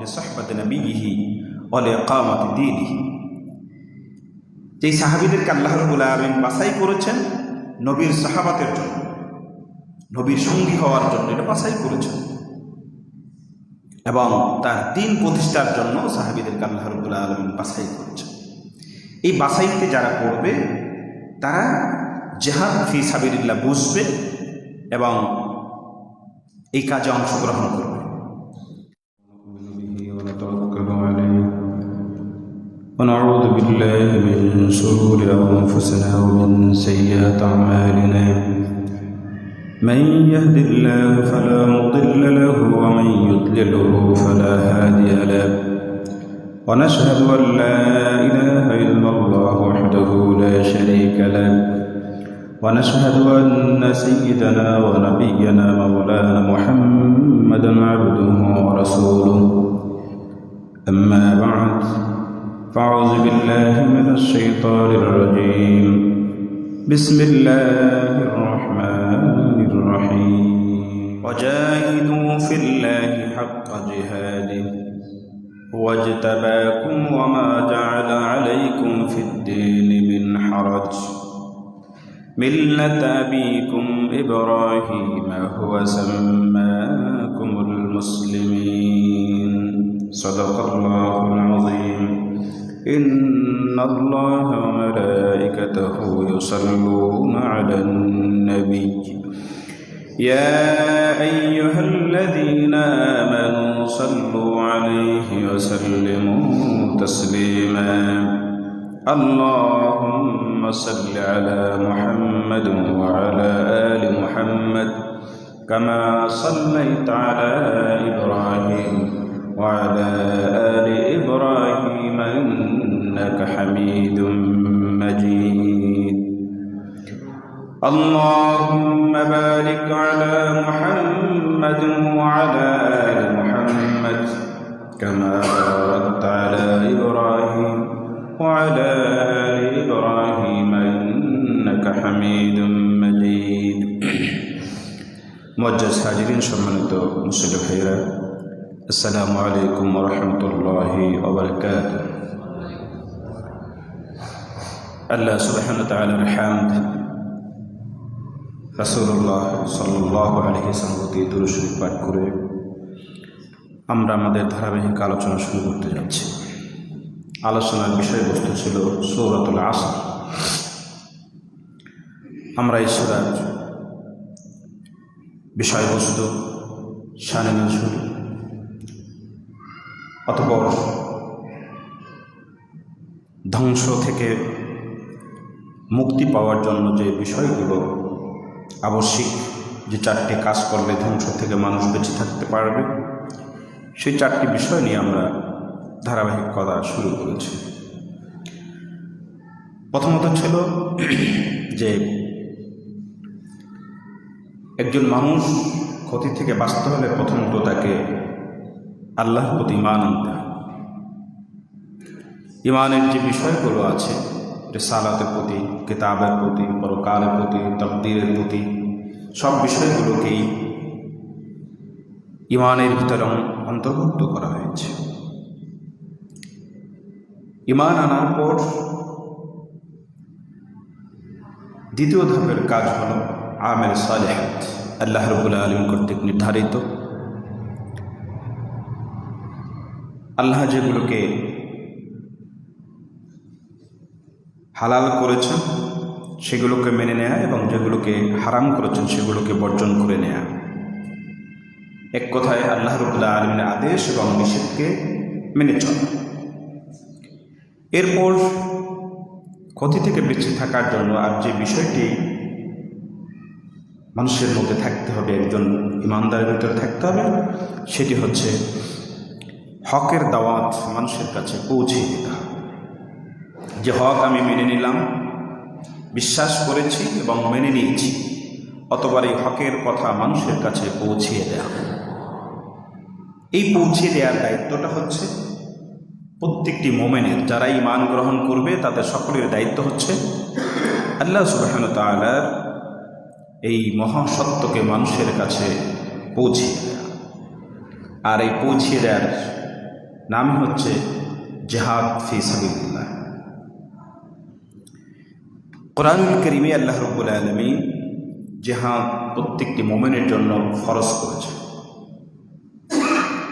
লিসাহবাতি নবিয়িহি ওয়া লিইকামাতি দীনিহি। যেই সাহাবীদেরকে আল্লাহ রাব্বুল আলামিন বাছাই করেছেন নবীর সাহাবাতের জন্য, নবীর সঙ্গী হওয়ার জন্য, এটা বাছাই করেছেন, এবং তার দ্বীন প্রতিষ্ঠার জন্য সাহাবীদেরকে আল্লাহ রাব্বুল আলামিন বাছাই করেছেন। এই বাছাইতে যারা করবে তারা জিহাদ ফি সাবিলিল্লাহ বুঝবে এবং এই কাজে অংশগ্রহণ করবে। ونعوذ بالله من شرور أنفسنا ومن سيئات أعمالنا من يهد الله فلا مضل له ومن يضلله فلا هادي له ونشهد أن لا إله إلا الله وحده لا شريك له ونشهد أن سيدنا ونبينا مولانا محمدا عبده ورسوله أما بعد فأعوذ بالله من الشيطان الرجيم بسم الله الرحمن الرحيم وجاهدوا في الله حق جهاده هو اجتباكم وما جعل عليكم في الدين من حرج ملة أبيكم إبراهيم هو سماكم المسلمين صدق الله العظيم إن الله وملائكته يصلون على النبي يا أيها الذين آمنوا صلوا عليه وسلموا تسليما اللهم صل على محمد وعلى آل محمد كما صليت على إبراهيم وعلى آل إبراهيم إنك حميد مجيد اللهم بارك على محمد وعلى آل محمد كما باركت على إبراهيم وعلى آل إبراهيم إنك حميد مجيد معزز حاضرين সম্মানিত মুসলিম ভাইরা, আসসালামু আলাইকুম ওয়া রাহমাতুল্লাহি ওয়া বারাকাতুহু। আল্লাহ সুবহানাহু ওয়া তাআলার হামদ, রাসূলুল্লাহ সাল্লাল্লাহু আলাইহি ওয়াসাল্লাম দরুদ শরীফ পাঠ করে আমরা আমাদের ধারাবাহিক আলোচনা শুরু করতে যাচ্ছি। আলোচনার বিষয়বস্তু ছিল সূরাতুল আসর। আমরা এই সূরার বিষয়বস্তু, শানে নজুল, অতঃপর ধ্বংস থেকে মুক্তি পাওয়ার জন্য যে বিষয়গুলো আবশ্যিক, যে চারটি কাজ করলে ধ্বংস থেকে মানুষ বেঁচে থাকতে পারবে, সেই চারটি বিষয় নিয়ে আমরা ধারাবাহিক কথা শুরু করেছি। প্রথমত ছিল যে একজন মানুষ ক্ষতি থেকে বাঁচতে হলে প্রথমত তাকে আল্লাহর প্রতি ঈমান আনতে হয়। ঈমানের যে বিষয়গুলো আছে, রিসালাতের প্রতি, কিতাবের প্রতি, পরকালের প্রতি, তাকদীরের প্রতি, সব বিষয়গুলোকেই ঈমানের ভিতরে অন্তর্ভুক্ত করা হয়েছে। ঈমান আনার পর দ্বিতীয় ধাপের কাজ হল আমাল সালিহাত, আল্লাহ রাব্বুল আলামিন কর্তৃক নির্ধারিত, আল্লাহ যেগুলোকে হালাল করেছেন সেগুলোকে মেনে নেয়া এবং যেগুলোকে হারাম করেছেন সেগুলোকে বর্জন করে নেয়া। এক কথায় আল্লাহ রাব্বুল আলামিনের আদেশ এবং নিষেধকে মেনে চলা। এরপর ক্ষতি থেকে বেঁচে থাকার জন্য আর যে বিষয়টি মানুষের মধ্যে থাকতে হবে, একজন ইমানদারের ভিতরে থাকতে হবে, সেটি হচ্ছে হকের দাওয়াত মানুষের কাছে পৌঁছে দিতে হবে। যে হক আমি মেনে নিলাম, বিশ্বাস করেছি এবং মেনে নিয়েছি, অতবার এই হকের কথা মানুষের কাছে পৌঁছিয়ে দেওয়া। এই পৌঁছিয়ে দেওয়ার দায়িত্বটা হচ্ছে প্রত্যেকটি মোমেনের, যারা ঈমান গ্রহণ করবে তাদের সকলের দায়িত্ব হচ্ছে আল্লাহ সুবহানাহু ওয়া তাআলার এই মহাসত্যকে মানুষের কাছে পৌঁছিয়ে দেওয়া। আর এই পৌঁছিয়ে দেওয়ার নাম হচ্ছে জিহাদ ফি সাবিলিল্লাহ। কোরআনুল কারীমে আল্লাহ রাব্বুল আলামিন জিহাদ প্রত্যেকটি মুমিনের জন্য ফরজ করেছে।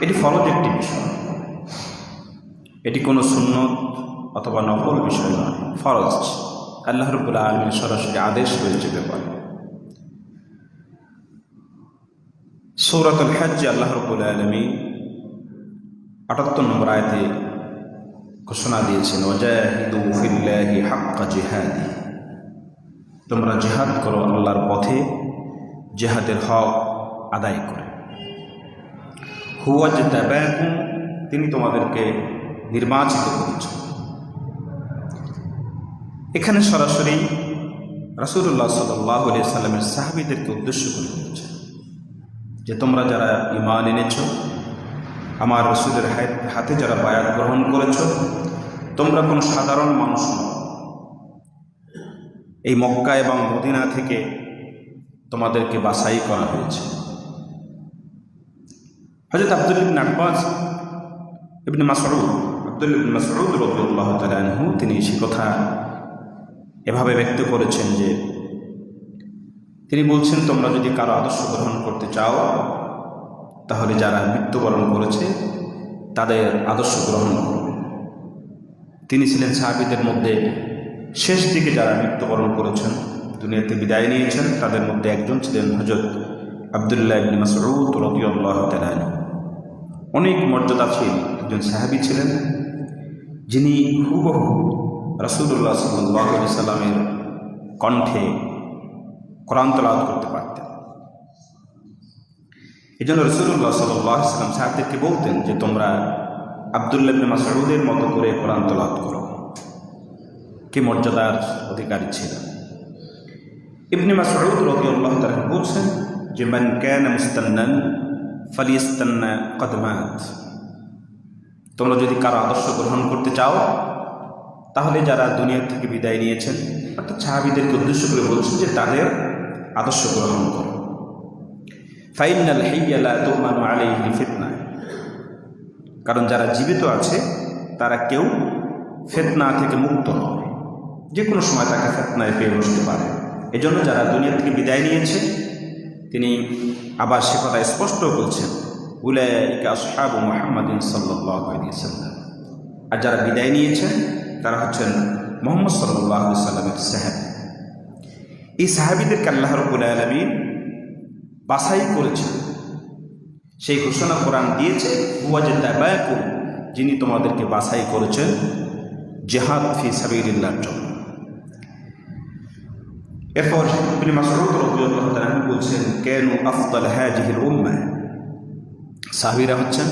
এটি ফরজ একটি বিষয়, এটি কোনো সুন্নত অথবা নফল বিষয় নয়, ফরজ। আল্লাহ রাব্বুল আলামিন সরাসরি আদেশ রয়েছে ব্যাপারে। সূরাতুল হজ্জ আল্লাহ রাব্বুল আলামিন ৭৮ নম্বর আয়াতে ঘোষণা দিয়েছেন, ওয়াজাহিদু ফিল্লাহি হাক্কা জিহাদি, তোমরা জিহাদ করো আল্লাহর পথে জিহাদের হক আদায় করে। হুয়া জাতাবাকুম, তিনি তোমাদেরকে নির্বাচিত করেছেন। এখানে সরাসরি রাসূলুল্লাহ সাল্লাল্লাহু আলাইহি সাল্লামের সাহাবীদেরকে উদ্দেশ্য করে বলেছেন যে তোমরা যারা ঈমান এনেছ, আমার রাসূলের হাতে যারা বায়াত গ্রহণ করেছ, তোমরা কোনো সাধারণ মানুষ নও। এই মক্কা এবং মদিনা থেকে তোমাদেরকে বাছাই করা হয়েছে। হযরত আব্দুল্লাহ ইবনে আব্বাস আব্দুল্লাহ ইবনে মাসউদ রাদিয়াল্লাহু তাআলা আনহু তিনি সে কথা এভাবে ব্যক্ত করেছেন যে তিনি বলছেন, তোমরা যদি কারো আদর্শ গ্রহণ করতে চাও তাহলে যারা মৃত্যুবরণ করেছে তাদের আদর্শ গ্রহণ করো। তিনি ছিলেন সাহাবীদের মধ্যে শেষ দিকে যারা মৃত্যুবরণ করেছেন, দুনিয়াতে বিদায় নিয়েছেন, তাদের মধ্যে একজন ছিলেন হযরত আব্দুল্লাহ ইবনে মাসউদ রাদিয়াল্লাহু তাআলা আনহু। অনেক মর্যাদাশীল একজন সাহাবী ছিলেন, যিনি হুবহু রাসূলুল্লাহ সাল্লাল্লাহু আলাইহি সাল্লামের কণ্ঠে কোরআন তেলাওয়াত করতে পারতেন। এই জন্য রাসূলুল্লাহ সাল্লাল্লাহু আলাইহি সাল্লাম সাহাবীদেরকে বলতেন যে তোমরা আব্দুল্লাহ ইবনে মাসউদের মতো করে কোরআন তেলাওয়াত করো। কি মর্যাদার অধিকারী ছিলেন। ইবনে মাসউদ রাদিয়াল্লাহু তাআলা বলছেন যে মান কানা মুস্তান্নান ফালিয়াস্তান্না কদমাত, তোমরা যদি কারো আদর্শ গ্রহণ করতে চাও তাহলে যারা দুনিয়া থেকে বিদায় নিয়েছেন, অর্থাৎ সাহাবীদেরকে উদ্দেশ্য করে বলছেন যে তাদের আদর্শ গ্রহণ করো। ফাইনাল হাইয়া লা তুমানু আলাইহি ফিতনা, কারণ যারা জীবিত আছে তারা কেউ ফিতনা থেকে মুক্ত নয়, যে কোনো সময় তাকে ফিতনায় পেয়ে বসতে পারে। এজন্য যারা দুনিয়া থেকে বিদায় নিয়েছে, তিনি আবার সে কথা স্পষ্ট বলছেন, উলাইকা আসহাবু মুহাম্মাদিন সাল্লাল্লাহু আলাইহি ওয়াসাল্লাম, আর যারা বিদায় নিয়েছেন তারা হচ্ছেন মুহাম্মদ সাল্লাল্লাহু আলাইহি ওয়াসাল্লামের সাহাবী। এই সাহাবীদেরকে আল্লাহ রাব্বুল আলামিন বাছাই করেছেন, সেই ঘোষণা কোরআন দিয়েছে, হুয়া জাতাবাকুম, যিনি তোমাদেরকে বাছাই করেছেন জিহাদ ফি সাবিলিল্লাহর জন্য। এরপর ইবনে মাসউদ রাদিয়াল্লাহু তাআলা বলছেন, কানু আফদাল হাযিহিল উম্মাহ, সাহাবীরা হচ্ছেন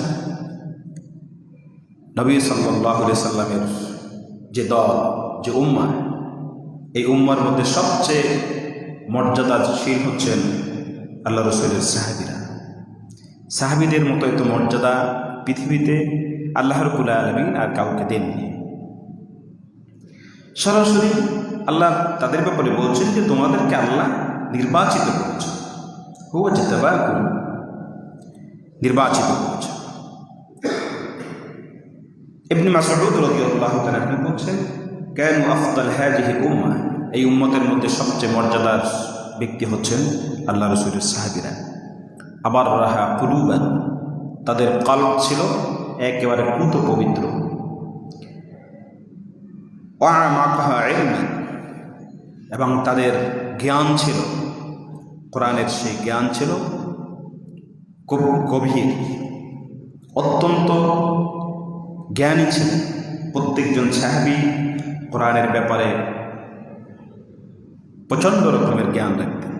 নবী সাল্লাল্লাহু আলাইহি সাল্লামের যে দল, যে উম্মাহ, এই উম্মার মধ্যে সবচেয়ে মর্যাদাশীল হচ্ছেন আল্লাহ রাসূলের সাহাবীরা। সাহাবীদের মতো এত মর্যাদা পৃথিবীতে আল্লাহ রাব্বুল আলামিন আর কাউকে দেননি। সরাসরি আল্লাহ তাদের ব্যাপারে বলছেন যে তোমাদেরকে আল্লাহ নির্বাচিত করেছেন, হুয়া জাতাবাকুম, নির্বাচিত করেছেন। ইবনে মাসউদ রাদিয়াল্লাহু তাআলা বলছেন, কানু আফদাল হাযিহিল উম্মাহ, এই উম্মতের মধ্যে সবচেয়ে মর্যাদার ব্যক্তি হচ্ছেন আল্লাহ রাসূলের সাহাবীরা। আবার রাহা কুলুবান, তাদের কলব ছিল একেবারে পুত পবিত্র। ওয়ামাকাহা ইলমান, এবং তাদের জ্ঞান ছিল, কোরআনের সেই জ্ঞান ছিল খুব গভীর, অত্যন্ত জ্ঞানী ছিলেন। প্রত্যেকজন সাহাবী কোরআনের ব্যাপারে প্রচণ্ড রকমের জ্ঞান রাখতেন।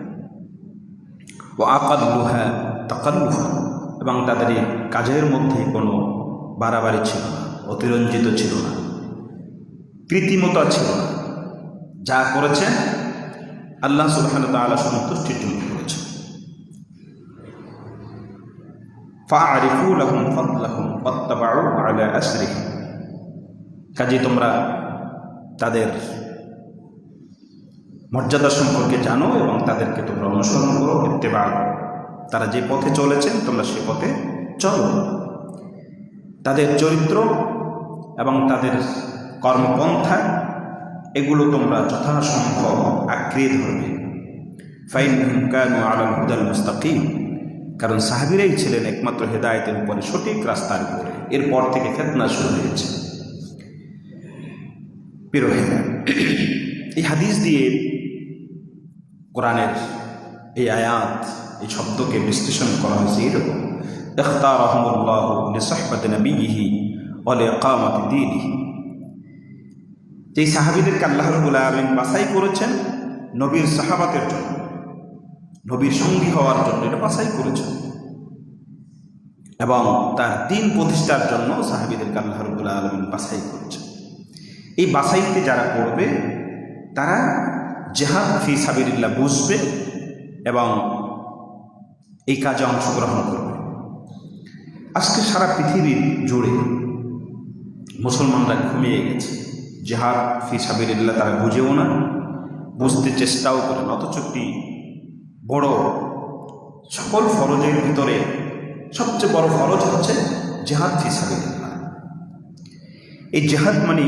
ও আকাল্লুহা তাকাল্লুফা, এবং তাদের এই কাজের মধ্যে কোনো বাড়াবাড়ি ছিল না, অতিরঞ্জিত ছিল না, কৃত্রিমতা ছিল না। যা করেছেন আল্লাহ সুবহানাহু ওয়া তাআলা সন্তুষ্টির জন্য করেছেন। ফাআরিফু লাহুম ফাদলাহুম ওয়াত্তাবাউ আলা আসরিহিম, কাজে তোমরা তাদের মর্যাদা সম্পর্কে জানো এবং তাদেরকে তোমরা অনুসরণ করো, ইত্তেবা করো। তারা যে পথে চলেছেন তোমরা সে পথে চলো। তাদের চরিত্র এবং তাদের কর্মপন্থা এগুলো তোমরা যথাসম্ভব আঁকড়ে ধরবে। ফাইনহুম কানু আলাল হুদাল মুস্তাকিম, কারণ সাহাবীরাই ছিলেন একমাত্র হেদায়েতের উপরে, সঠিক রাস্তার উপরে। এরপর থেকে ফিতনা শুরু হয়েছে। প্রিয় ভাইরা, এই হাদিস দিয়ে কোরআনের এই আয়াত, এই শব্দকে বিশ্লেষণ করা হয়েছে এরকম: ইখতারাহুমুল্লাহু লিসহবতি নবিয়িহি ওয়া লিইকামাতি দীনিহি। এই সাহাবীদেরকে আল্লাহ রাব্বুল আলামিন বাছাই করেছেন নবীর সাহাবাতের জন্য, নবীর সঙ্গী হওয়ার জন্য, এটা বাছাই করেছেন, এবং তার দ্বীন প্রতিষ্ঠার জন্য সাহাবীদেরকে আল্লাহ রাব্বুল আলামিন বাছাই করেছেন। এই বাছাইতে যারা করবে তারা জিহাদ ফি সাবিলিল্লাহ বুঝবে এবং এই কাজে অংশগ্রহণ করবে। আজকে সারা পৃথিবীর জুড়ে মুসলমানরা ঘুমিয়ে গেছে। জিহাদ ফি সাবিলিল্লাহ তারা বুঝেও না, বুঝতে চেষ্টাও করে না। অথচ একটি বড়, সকল ফরজের ভিতরে সবচেয়ে বড় ফরজ হচ্ছে জিহাদ ফি সাবিলিল্লাহ। এই জিহাদ মানে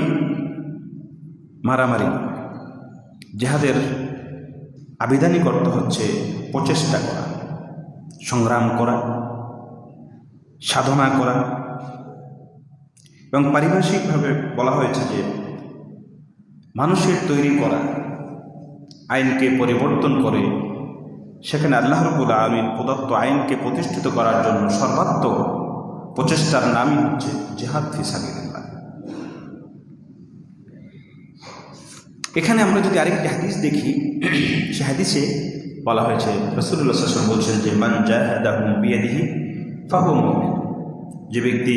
মারামারি। জিহাদের আবিধানিক অর্থ হচ্ছে প্রচেষ্টা করা, সংগ্রাম করা, সাধনা করা। এবং পারিভাষিকভাবে বলা হয়েছে যে মানুষের তৈরি করা আইনকে পরিবর্তন করে সেখানে আল্লাহ রাব্বুল আলামিন প্রদত্ত আইনকে প্রতিষ্ঠিত করার জন্য সর্বাত্মক প্রচেষ্টার নামই হচ্ছে জিহাদ ফি সাবিলিল্লাহ। এখানে আমরা যদি আরেকটি হাদিস দেখি, সে হাদিসে বলা হয়েছে, রাসূলুল্লাহ সাল্লাল্লাহু আলাইহি ওয়াসাল্লাম বলছেন যে মান জাহাদাহুম বিয়াদিহি ফাহুয়া মুমিন। যে ব্যক্তি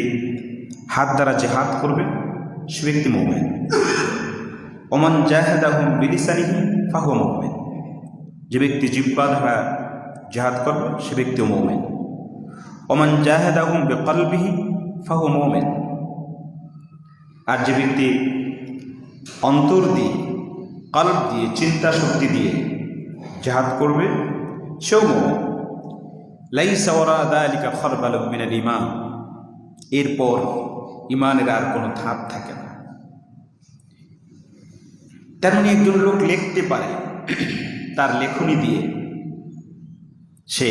হাত দ্বারা জিহাদ করবে সে ব্যক্তি মুমিন। ওমান জাহাদাহুম বিলিসানিহি ফাহুয়া মুমিন। যে ব্যক্তি জিহ্বা দ্বারা জিহাদ করবে সে ব্যক্তিও মুমিন। ওমান জাহাদাহুম বিকলবিহি ফাহুয়া মুমিন। আর যে ব্যক্তি অন্তর দিয়ে, কলব দিয়ে, চিন্তা শক্তি দিয়ে জিহাদ করবে সেও মুমিন। লাইসা ওয়ারা যালিকা খারবালুম মিনাল ঈমান। এরপর ঈমানের আর কোনো ধাপ থাকে না। তেমনি একজন লোক লিখতে পারে, তার লেখনী দিয়ে সে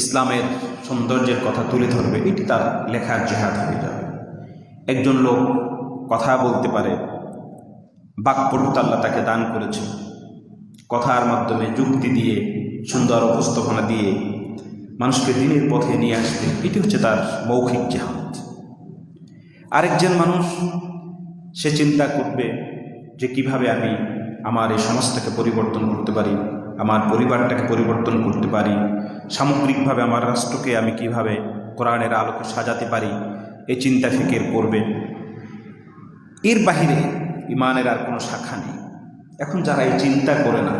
ইসলামের সৌন্দর্যের কথা তুলে ধরবে, এটি তার লেখার জিহাদ হয়ে যাবে। একজন লোক কথা বলতে পারে, বাকপটুতা আল্লাহ তাকে দান করেছে, কথার মাধ্যমে যুক্তি দিয়ে, সুন্দর উপস্থাপনা দিয়ে মানুষকে দ্বীনের পথে নিয়ে আসবে, এটি হচ্ছে তার মৌখিক জিহাদ। আরেকজন মানুষ সে চিন্তা করবে যে কিভাবে আমি আমার এই সমাজটাকে পরিবর্তন করতে পারি, আমার পরিবারটাকে পরিবর্তন করতে পারি, সামগ্রিকভাবে আমার রাষ্ট্রকে আমি কিভাবে কোরআনের আলোকে সাজাতে পারি, এই চিন্তা ফিকির করবে। এর বাহিরে ঈমানের আর কোনো শাখা নেই। এখন যারা এই চিন্তা করে না,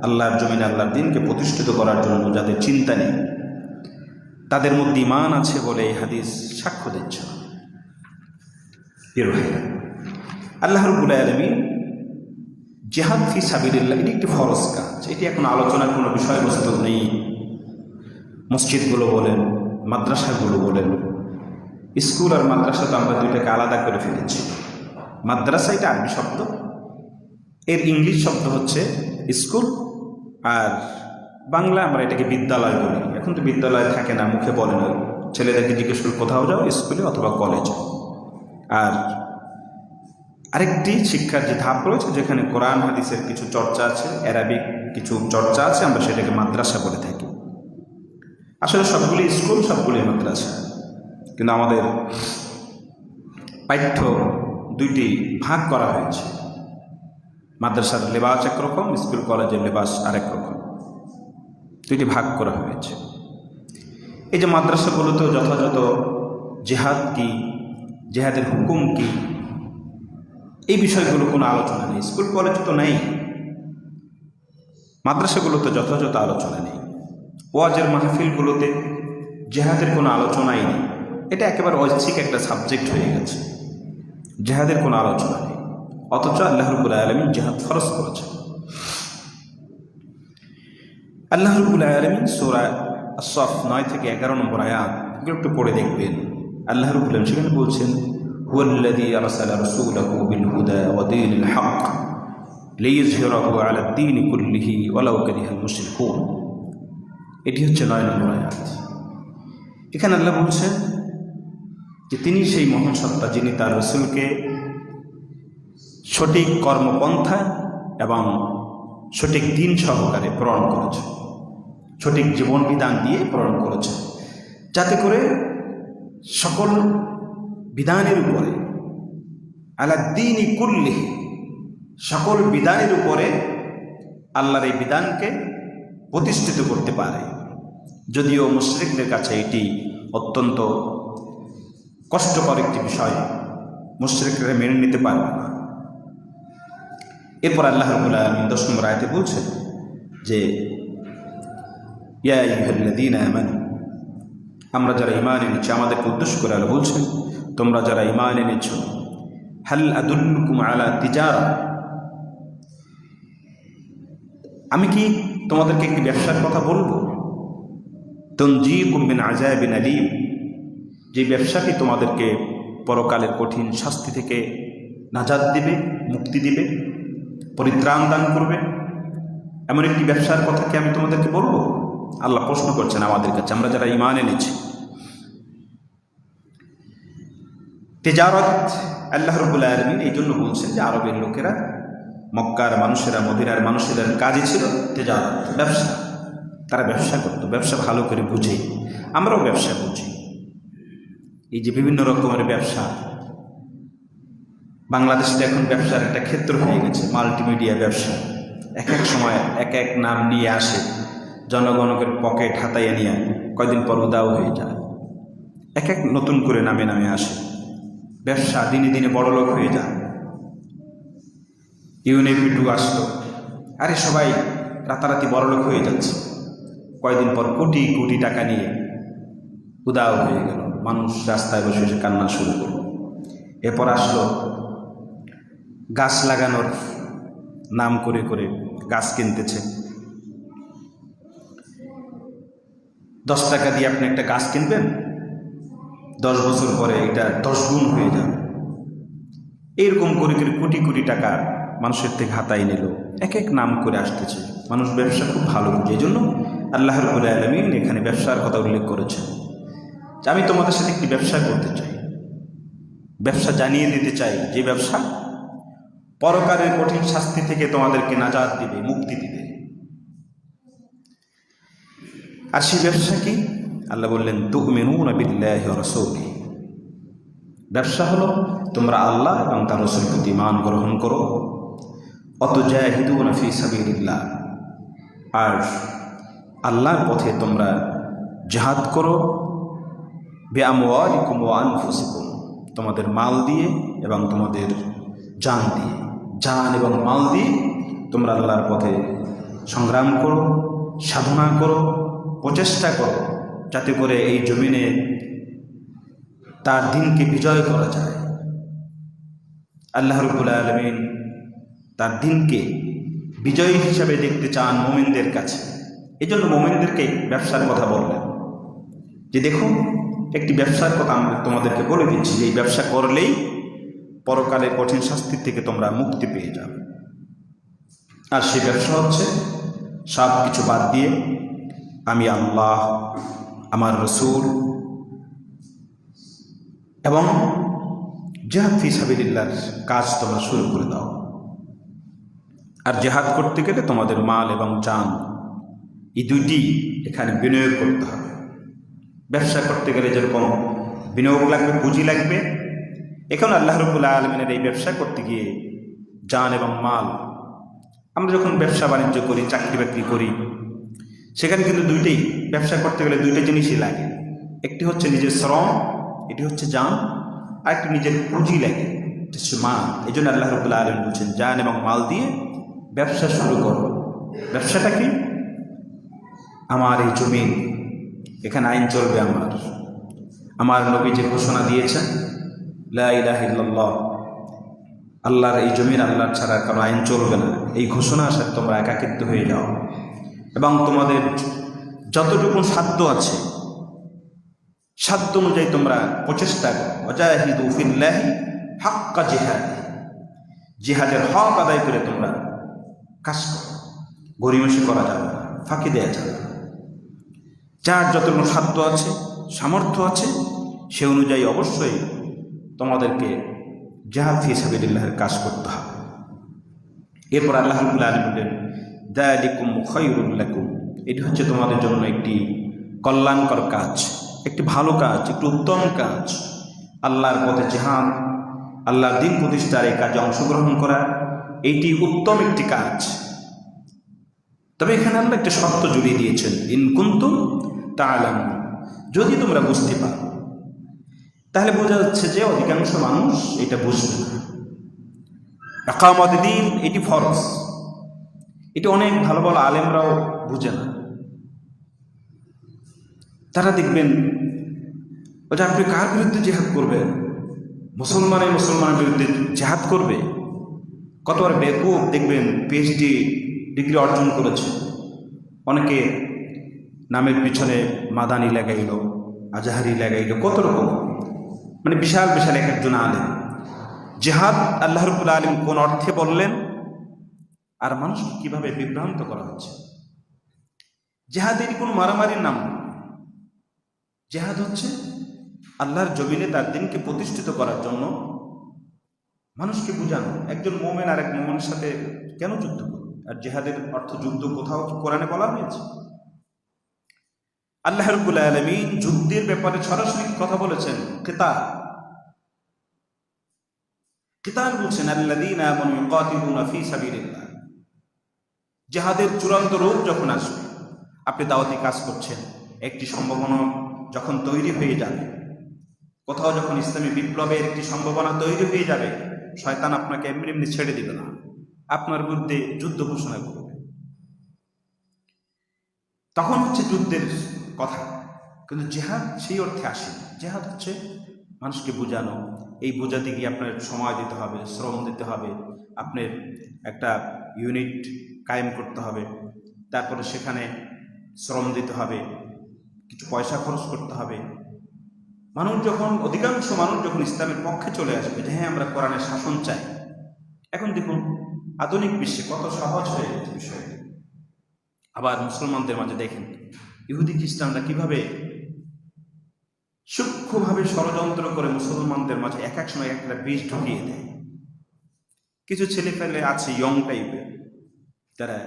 আল্লাহর জমিনে আল্লাহর দ্বীনকে প্রতিষ্ঠিত করার জন্য যাদের চিন্তা নেই, তাদের মধ্যে ঈমান আছে বলে এই হাদিস সাক্ষ্য দিচ্ছে। আল্লাহ রাব্বুল আলামিন জিহাদ ফি সাবিলিল্লাহ এটি একটি ফরজ কাজ। এটি এখন আলোচনার কোনো বিষয়বস্তু নেই। মসজিদগুলো বলেন, মাদ্রাসাগুলো বলেন, স্কুল আর মাদ্রাসা তো আমরা দুইটাকে আলাদা করে ফেলেছি। মাদ্রাসা এটা আরবি শব্দ, এর ইংলিশ শব্দ হচ্ছে স্কুল, আর বাংলা আমরা এটাকে বিদ্যালয় বলি। এখন তো বিদ্যালয় থাকে না, মুখে বলে না। ছেলেদেরকে জিজ্ঞেস করে কোথাও যাও, স্কুলে অথবা কলেজে। আর আরেকটি শিক্ষার যে ধাপ রয়েছে, যেখানে কোরআন হাদিসের কিছু চর্চা আছে, অ্যারাবিক কিছু চর্চা আছে, আমরা সেটাকে মাদ্রাসা বলে থাকি। আসলে সবগুলি স্কুল, সবগুলি মাদ্রাসা, কিন্তু আমাদের পাঠ্য দুইটি ভাগ করা হয়েছে। মাদ্রাসার লেবাস একরকম, স্কুল কলেজের লেবাস আরেক রকম, দুইটি ভাগ করা হয়েছে। এই যে মাদ্রাসাগুলোতেও যথাযথ জিহাদ কি, জিহাদের হুকুম কি, এই বিষয়গুলো কোনো আলোচনা নেই। স্কুল কলেজ তো নেই, মাদ্রাসাগুলোতে যথাযথ আলোচনা নেই। ওয়াজের মাহফিলগুলোতে জিহাদের কোনো আলোচনাই নেই। এটা একেবারে ঐচ্ছিক একটা সাবজেক্ট হয়ে গেছে, জিহাদের কোনো আলোচনা নেই। অথচ আল্লাহ রাব্বুল আলামিন জিহাদ ফরজ করেছেন। আল্লাহ রাব্বুল আলামিন সূরা আস-সাফ 9 থেকে 11 নম্বর আয়াত, এগুলো একটু পড়ে দেখবেন। আল্লাহ রাব্বুল আলামিন সেখানে বলছেন হুয়াল্লাযী আরসালা রাসূলাহু বিল হুদা ওয়া দীনিল হক লিইয়ুযহিরাহু আলাদ দীনি কুল্লিহি ওয়ালাউ কারিহাল মুশরিকুন। এটি হচ্ছে ৯ নম্বর আয়াত। এখানে আল্লাহ বলছেন যে তিনি সেই মহান সত্তা যিনি তার রাসূলকে সঠিক কর্মপন্থা এবং সঠিক দিন সহকারে প্রেরণ করেছেন, সঠিক জীবন বিধান দিয়ে প্রেরণ করেছেন, যাতে করে সকল বিধানের উপরে আলাদ্দীনি কুল্লিহি, সকল বিধানের উপরে আল্লাহর এই বিধানকে প্রতিষ্ঠিত করতে পারে। যদিও মুশরিকদের কাছে এটি অত্যন্ত কষ্টকর একটি বিষয়, মুশরিকরা মেনে নিতে পারবে না। এরপর আল্লাহ রাব্বুল আলামিন ১০ নম্বর আয়াতে বলছেন যে ইয়া আইয়ুহাল্লাযীনা আমানু, আমরা যারা ঈমান এনেছি, আমাদেরকে উদ্দেশ্য করে আল্লাহ বলছেন তোমরা যারা ঈমান এনেছ, হাল আদুল্লুকুম আলা তিজারা, আমি কি তোমাদেরকে একটি ব্যবসার কথা বলবো, তুনজিকুম মিন আযাবিন আলীম, যে ব্যবসাটি তোমাদেরকে পরকালের কঠিন শাস্তি থেকে নাজাত দিবে, মুক্তি দিবে, পরিত্রাণ দান করবে। এমন একটি ব্যবসার কথা কি আমি তোমাদেরকে বলবো? আল্লাহ প্রশ্ন করছেন আমাদের কাছে, আমরা যারা ঈমান এনেছি। তিজারত আল্লাহ রাব্বুল আলামিন এই জন্য বলছেন যে আরবের লোকেরা, মক্কার মানুষেরা, মদিনার মানুষের কাজই ছিল তিজারত, ব্যবসা। তারা ব্যবসা করত, ব্যবসা ভালো করে বুঝে। আমরাও ব্যবসা বুঝি। এই যে বিভিন্ন রকমের ব্যবসা, বাংলাদেশে এখন ব্যবসার একটা ক্ষেত্র হয়ে গেছে, মাল্টিমিডিয়া ব্যবসা। এক এক সময় এক এক নাম নিয়ে আসে, জনগণের পকেট হাতাইয়া নিয়ে কয়দিন পর উদাও হয়ে যায়। এক এক নতুন করে নামে নামে আসে, ব্যবসা দিনে দিনে বড়লোক হয়ে যায়। ইউনিপিটু আসলো, আরে সবাই রাতারাতি বড়লোক হয়ে যাচ্ছে, কয়দিন পর কোটি কোটি টাকা নিয়ে উদাও হয়ে গেল, মানুষ রাস্তায় বসে বসে কান্না শুরু করল। এরপর আসলো গাছ লাগানোর নাম করে করে গাছ কিনতেছে। 10 টাকা দিয়ে আপনি একটা গাছ কিনবেন, 10 বছর পরে এটা 10 গুণ হয়ে যাবে। এইরকম করে করে কোটি কোটি টাকা মানুষের থেকে হাতাই নিল, এক এক নাম করে আসতেছে। মানুষ ব্যবসা খুব ভালো বুঝে। এই জন্য আল্লাহ রাব্বুল আলামিন এখানে ব্যবসার কথা উল্লেখ করেছেন যে আমি তোমাদের সাথে একটি ব্যবসা করতে চাই, ব্যবসা জানিয়ে দিতে চাই, যে ব্যবসা পরকালের কঠিন শাস্তি থেকে তোমাদেরকে নাজাত দিবে, মুক্তি দিবে। আর সেই ব্যবসা কি? আল্লাহ বললেন তুমিনুনা বিল্লাহি ওয়া রাসূলিহি, ব্যবসা হলো তোমরা আল্লাহ এবং তার রাসূলের প্রতি ঈমান গ্রহণ করো, অতুজাহিদুনা ফি সাবিলিল্লাহ, আর আল্লাহর পথে তোমরা জিহাদ করো, বিআমওয়ালিকুম ওয়া আনফুসিকুম, তোমাদের মাল দিয়ে এবং তোমাদের জান দিয়ে, জান এবং মাল দিয়ে তোমরা আল্লাহর পথে সংগ্রাম করো, সাধনা করো, প্রচেষ্টা করো, যাতে করে এই জমিনে তার দিনকে বিজয় করা যায়। আল্লাহ রাব্বুল আলামিন তার দিনকে বিজয়ী হিসাবে দেখতে চান মুমিনদের কাছে। এই জন্য মুমিনদেরকে ব্যবসার কথা বললেন যে দেখুন, একটি ব্যবসার কথা আমি তোমাদেরকে বলে দিচ্ছি, যে এই ব্যবসা করলেই পরকালে কঠিন শাস্তি থেকে তোমরা মুক্তি পেয়ে যাবে। আর সেই ব্যবসা হচ্ছে সব কিছু বাদ দিয়ে আমি আল্লাহ, আমার রাসূল এবং জিহাদ ফি সাবিলিল্লাহর কাজ তোমরা শুরু করে দাও। আর জিহাদ করতে গেলে তোমাদের মাল এবং জান, এই দুইটি এখানে বিনিয়োগ করতে হবে। ব্যবসা করতে গেলে যেরকম বিনিয়োগ লাগবে, পুঁজি লাগবে, এখন আল্লাহ রাব্বুল আলামিনের এই ব্যবসা করতে গিয়ে জান এবং মাল, আমরা যখন ব্যবসা বাণিজ্য করি, চাকরি বাকরি করি, সেখানে কিন্তু দুইটাই, ব্যবসা করতে গেলে দুইটা জিনিসই লাগে। একটি হচ্ছে নিজের শ্রম, এটি হচ্ছে জান, আর একটি নিজের পুঁজি লাগে, এটা হচ্ছে মাল। এই জন্য আল্লাহ রাব্বুল আলামিন বলছেন জান এবং মাল দিয়ে ব্যবসা শুরু করো। ব্যবসাটা কি? আমার এই জমিন, এখানে আইন চলবে আমার নবী যে ঘোষণা দিয়েছেন লা ইলাহা ইল্লাল্লাহ, আল্লাহর এই জমিন, আল্লাহর ছাড়া কারো আইন চলবে না, এই ঘোষণার সাথে তোমরা একাকিত্ব হয়ে যাও এবং তোমাদের যতটুকু সাধ্য আছে সাধ্য অনুযায়ী তোমরা প্রচেষ্টা করো। ওয়াজাহিদু ফিল্লাহি হাক্কা জিহাদ, জিহাদের হক আদায় করে তোমরা কাজ করো। গরিমসি করা যাবে না, ফাঁকি দেওয়া যাবে না। যার যতটুকু সাধ্য আছে, সামর্থ্য আছে, সে অনুযায়ী অবশ্যই তোমাদেরকে জিহাদ ফি সাবিলিল্লাহের কাজ করতে হবে। এরপর আল্লাহ রাব্বুল আলামিন বলেন, যালিকুম খায়রুল লাকুম, এটি হচ্ছে তোমাদের জন্য একটি কল্যাণকর কাজ, একটি ভালো কাজ, একটি উত্তম কাজ। আল্লাহর পথে জিহাদ, আল্লাহর দ্বীন প্রতিষ্ঠার এই কাজে অংশগ্রহণ করা, এইটি উত্তম একটি কাজ। তবে এখানে আল্লাহ একটা শর্ত জুড়িয়ে দিয়েছেন, ইন কুনতুম তা'লামুন, যদি তোমরা বুঝতে পারো। তাহলে বোঝা যাচ্ছে যে অধিকাংশ মানুষ এটা বুঝবে না। ইকামত দ্বীন এটি ফরজ, এটি অনেক ভালো ভালো আলেমরাও বুঝে না। তারা দেখবেন যে আপনি কার বিরুদ্ধে জিহাদ করবেন? মুসলমানের বিরুদ্ধে জিহাদ করবে? কতবার বেকুব দেখবেন পিএইচডি ডিগ্রি অর্জন করেছে, অনেকে নামের পিছনে মাদানি লাগাইল, আজাহারি লাগাইল, কত রকম, মানে বিশাল বিশাল এক একজন আলেম। জিহাদ আল্লাহ রাব্বুল আলামিন কোন অর্থে বললেন আর মানুষকে কিভাবে বিভ্রান্ত করা হচ্ছে। জিহাদের কোনো মারামারির নাম না। জিহাদ হচ্ছে আল্লাহর জমিনে তার দিনকে প্রতিষ্ঠিত করার জন্য মানুষকে বোঝানো, একজন মোমেন আর এক মোমেনের সাথে কেন যুদ্ধ করবে। আর জিহাদের অর্থ যুদ্ধ কোথাও কোরআনে বলা হয়েছে? আল্লাহ রাব্বুল আলামিন যুদ্ধের ব্যাপারে সরাসরি কথা বলেছেন, কিতাল বলছেন, আল্লাযীনা আমানু ইউকাতিলুনা ফী সাবিলিল্লাহ। জিহাদের চূড়ান্ত রূপ যখন আসবে, আপনি দাওয়াতি কাজ করছেন, একটি সম্ভাবনা যখন তৈরি হয়ে যাবে, কোথাও যখন ইসলামী বিপ্লবের একটি সম্ভাবনা তৈরি হয়ে যাবে, শয়তান আপনাকে এমনি এমনি ছেড়ে দিবে না, আপনার বিরুদ্ধে যুদ্ধ ঘোষণা করবে। তখন হচ্ছে যুদ্ধের কথা। কিন্তু জিহাদ সেই অর্থে আসে। জিহাদ হচ্ছে মানুষকে বোঝানো। এই বোঝাতে গিয়ে আপনার সময় দিতে হবে, শ্রম দিতে হবে, আপনার একটা ইউনিট কায়েম করতে হবে, তারপরে সেখানে শ্রম দিতে হবে, কিছু পয়সা খরচ করতে হবে। অধিকাংশ মানুষ যখন ইসলামের পক্ষে চলে আসবে, যে হ্যাঁ আমরা কোরআনের শাসন চাই, এখন দেখুন আধুনিক বিশ্বে কত সহজ হয়ে গেছে বিষয়টি। আবার মুসলমানদের মাঝে দেখেন ইহুদি খ্রিস্টানরা কিভাবে সূক্ষ্মভাবে ষড়যন্ত্র করে মুসলমানদের মাঝে এক এক সময় একটা বীজ ঢুকিয়ে দেয়। কিছু ছেলে পেলে আছে ইয়ং টাইপের, যারা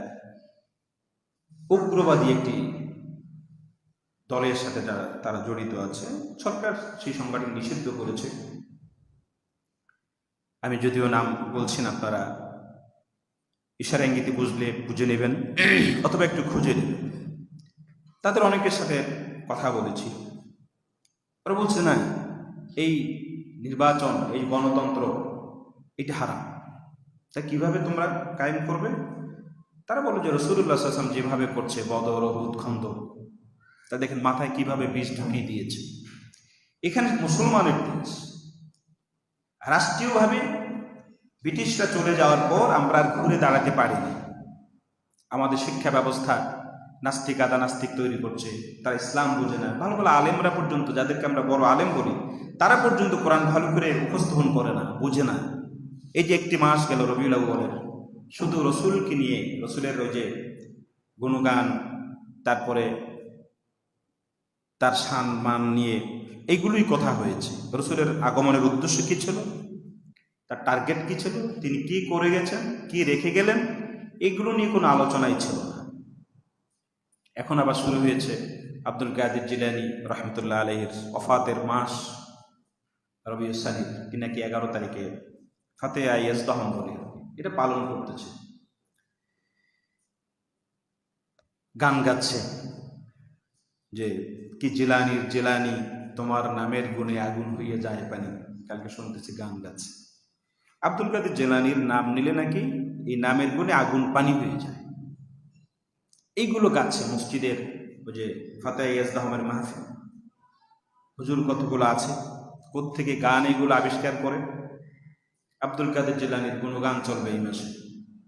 উগ্রবাদী একটি দলের সাথে তারা জড়িত আছে। সরকার সেই সংগঠন নিষিদ্ধ করেছে। আমি যদিও নাম বলছি না, আপনারা ইশারা ইঙ্গিতে বুঝে নেবেন অথবা একটু খুঁজে নেবেন। তাদের অনেকের সাথে কথা বলেছি, ওরা বলছে না এই নির্বাচন, এই গণতন্ত্র এটা হারাম, তা কিভাবে তোমরা কায়েম করবে? তারা বলে যে রাসূলুল্লাহ সাল্লাল্লাহু আলাইহি ওয়াসাল্লাম যেভাবে করছে বদর, উহুদ, খন্দক, তা দেখেন মাথায় কিভাবে বীজ ঢুকিয়ে দিয়েছে। এখানে মুসলমানের দেশ, রাষ্ট্রীয়ভাবে ব্রিটিশরা চলে যাওয়ার পর আমরা আর ঘুরে দাঁড়াতে পারিনি। আমাদের শিক্ষা ব্যবস্থা নাস্তিক আদা নাস্তিক তৈরি করছে, তারা ইসলাম বোঝে না। ভালো ভালো আলেমরা পর্যন্ত, যাদেরকে আমরা বড় আলেম বলি, তারা পর্যন্ত কোরআন ভালো করে উপস্থাপন করে না, বোঝে না। এই যে একটি মাস গেল রবিউল আউয়ালের, শুধু রসুলকে নিয়ে, রসুলের ওই যে গুণগান, তারপরে তার সম্মান নিয়ে এইগুলোই কথা হয়েছে। রসুলের আগমনের উদ্দেশ্য কী ছিল, তার টার্গেট কী ছিল, তিনি কি করে গেছেন, কি রেখে গেলেন, এগুলো নিয়ে কোনো আলোচনাই ছিল না। এখন আবার শুরু হয়েছে আব্দুল কাদের জিলানী রহমতুল্লাহ আলাইহির ওফাতের মাস রবিউল সানি, কি নাকি 11 তারিখে ফাতেহা ইয়াজদাহম বলে এটা পালন করতেছে। গান গাচ্ছে যে কি জিলানি তোমার নামের গুণে আগুন হইয়া যায় পানি, কালকে শুনতেছি গান গাচ্ছে। আব্দুল কাদের জিলানির নাম নিলে নাকি এই নামের গুণে আগুন পানি হয়ে যায়, এইগুলো গাচ্ছে মসজিদের ওই যে ফাতেহা ইয়াজদাহমের মাহফিল। হুজুর কতগুলো আছে, কোত্থেকে গান এগুলো আবিষ্কার করে। আব্দুল কাদের জিলানির গুণগান চলবে এই মাসে,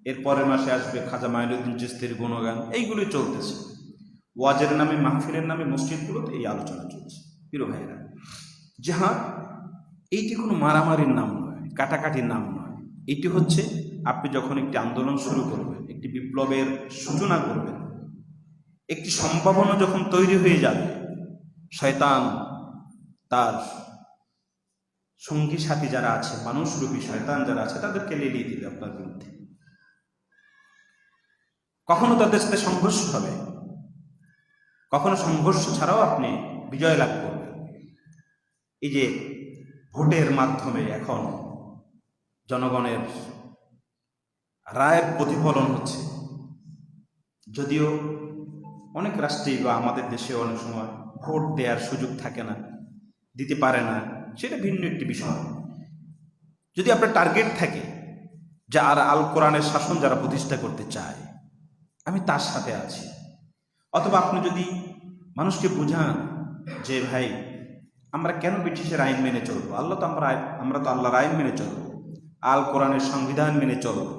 এর পরের মাসে আসবে খাজা মাইনুদ্দিন চিশতির গুণগান, এইগুলোই চলতেছে। ওয়াজের নামে, মাহফিলের নামে মসজিদগুলোতে এই আলোচনা চলছে। প্রিয় ভাইরা, জিহাদ এইটি কোনো মারামারির নাম নয়, কাটাকাটির নাম নয়। এটি হচ্ছে আপনি যখন একটি আন্দোলন শুরু করবেন, একটি বিপ্লবের সূচনা করবেন, একটি সম্ভাবনা যখন তৈরি হয়ে যাবে, শয়তান তার সঙ্গী সাথী যারা আছে, মানুষরূপী শয়তান যারা আছে, তাদেরকে লেলিয়ে দিবে আপনার বিরুদ্ধে। কখনো তাদের সাথে সংঘর্ষ হবে, কখনো সংঘর্ষ ছাড়াও আপনি বিজয় লাভ করবেন। এই যে ভোটের মাধ্যমে এখন জনগণের রায়ের প্রতিফলন হচ্ছে, যদিও অনেক রাষ্ট্রেই বা আমাদের দেশে অনেক সময় ভোট দেওয়ার সুযোগ থাকে না, দিতে পারে না, সেটা ভিন্ন একটি বিষয়। যদি আপনার টার্গেট থাকে যে আর আল কোরআনের শাসন যারা প্রতিষ্ঠা করতে চায়, আমি তার সাথে আছি, অথবা আপনি যদি মানুষকে বুঝান যে ভাই আমরা কেন ব্রিটিশের আইন মেনে চলবো, আমরা তো আল্লাহর আইন মেনে চলবো, আল কোরআনের সংবিধান মেনে চলবো,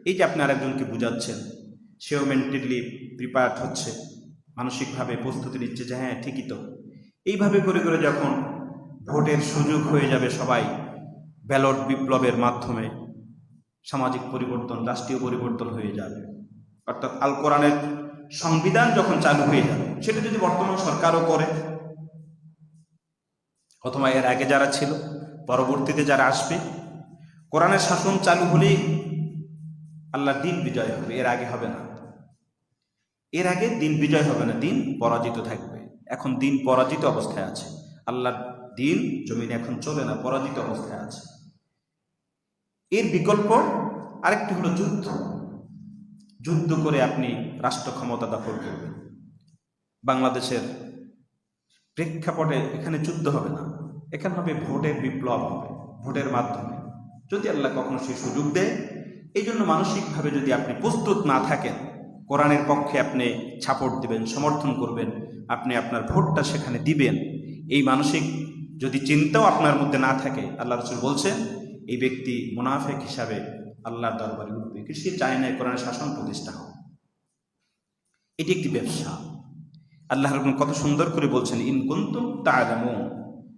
এই যে আপনি আরেকজনকে বুঝাচ্ছেন, সেও মেন্টালি প্রিপেয়ার্ড হচ্ছে, মানসিকভাবে প্রস্তুতি নিচ্ছে যে হ্যাঁ ঠিকই তো। এইভাবে করে করে যখন ভোটের সুযোগ হয়ে যাবে, সবাই ব্যালট বিপ্লবের মাধ্যমে সামাজিক পরিবর্তন, রাষ্ট্রীয় পরিবর্তন হয়ে যাবে, অর্থাৎ আল কোরআনের সংবিধান যখন চালু হয়ে যাবে, সেটা যদি বর্তমান সরকারও করে, অথবা এর আগে যারা ছিল, পরবর্তীতে যারা আসবে, কোরআনের শাসন চালু হলেই আল্লাহর দিন বিজয় হবে, এর আগে হবে না। এর আগে দিন বিজয় হবে না, দিন পরাজিত থাকবে। এখন দিন পরাজিত অবস্থায় আছে, আল্লাহর দিন জমিনে এখন চলে না, পরাজিত অবস্থায় আছে। এর বিকল্প আরেকটি হলো যুদ্ধ। যুদ্ধ করে আপনি রাষ্ট্র ক্ষমতা দখল করবেন। বাংলাদেশের প্রেক্ষাপটে এখানে যুদ্ধ হবে না, এখানে হবে ভোটের বিপ্লব হবে, ভোটের মাধ্যমে, যদি আল্লাহ কখনো সেই সুযোগ দেয়। এই জন্য মানসিকভাবে যদি আপনি প্রস্তুত না থাকেন, কোরআনের পক্ষে আপনি সাপোর্ট দিবেন, সমর্থন করবেন, আপনি আপনার ভোটটা সেখানে দিবেন, এই মানসিক যদি চিন্তাও আপনার মধ্যে না থাকে, আল্লাহ রাসূল বলছেন এই ব্যক্তি মুনাফিক হিসাবে আল্লাহর দরবারে উঠবে। সে চায় না কোরআনের শাসন প্রতিষ্ঠা হোক। এটি একটি ব্যবসা। আল্লাহ রাব্বুল কত সুন্দর করে বলছেন, ইন কুনতুম তা'লামুন,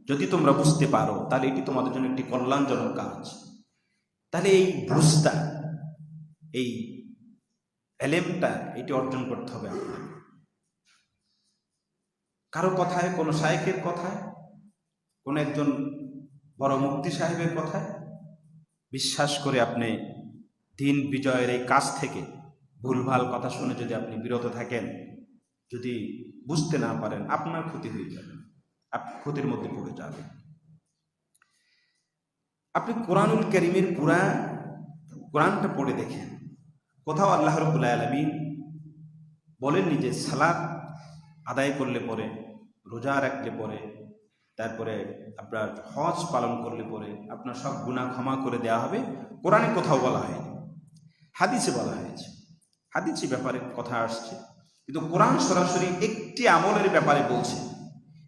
যদি তোমরা বুঝতে পারো তাহলে এটি তোমাদের জন্য একটি কল্যাণজনক কাজ। তাহলে এই বুঝটা, এই এলেমটা, এটি অর্জন করতে হবে আপনাকে। কারো কথায়, কোনো শায়েখের কথায়, কোনো একজন বড় মুফতি সাহেবের কথায় বিশ্বাস করে আপনি দিন বিজয়ের এই কাজ থেকে ভুলভাল কথা শুনে যদি আপনি বিরত থাকেন, যদি বুঝতে না পারেন, আপনার ক্ষতি হয়ে যাবে, আপনি ক্ষতির মধ্যে পড়ে যাবেন। আপনি কোরআনুল কারীমের কোরআনটা পড়ে দেখেন, কোথাও আল্লাহ রাব্বুল আলামিন বলেননি যে সালাত আদায় করলে পরে, রোজা রাখলে পরে, তারপরে আপনার হজ পালন করলে পরে আপনার সব গুনাহ ক্ষমা করে দেওয়া হবে। কোরআনে কোথাও বলা হয়নি, হাদিসে বলা হয়েছে, হাদিসে ব্যাপারে কথা আসছে, কিন্তু কোরআন সরাসরি একটি আমলের ব্যাপারে বলছে,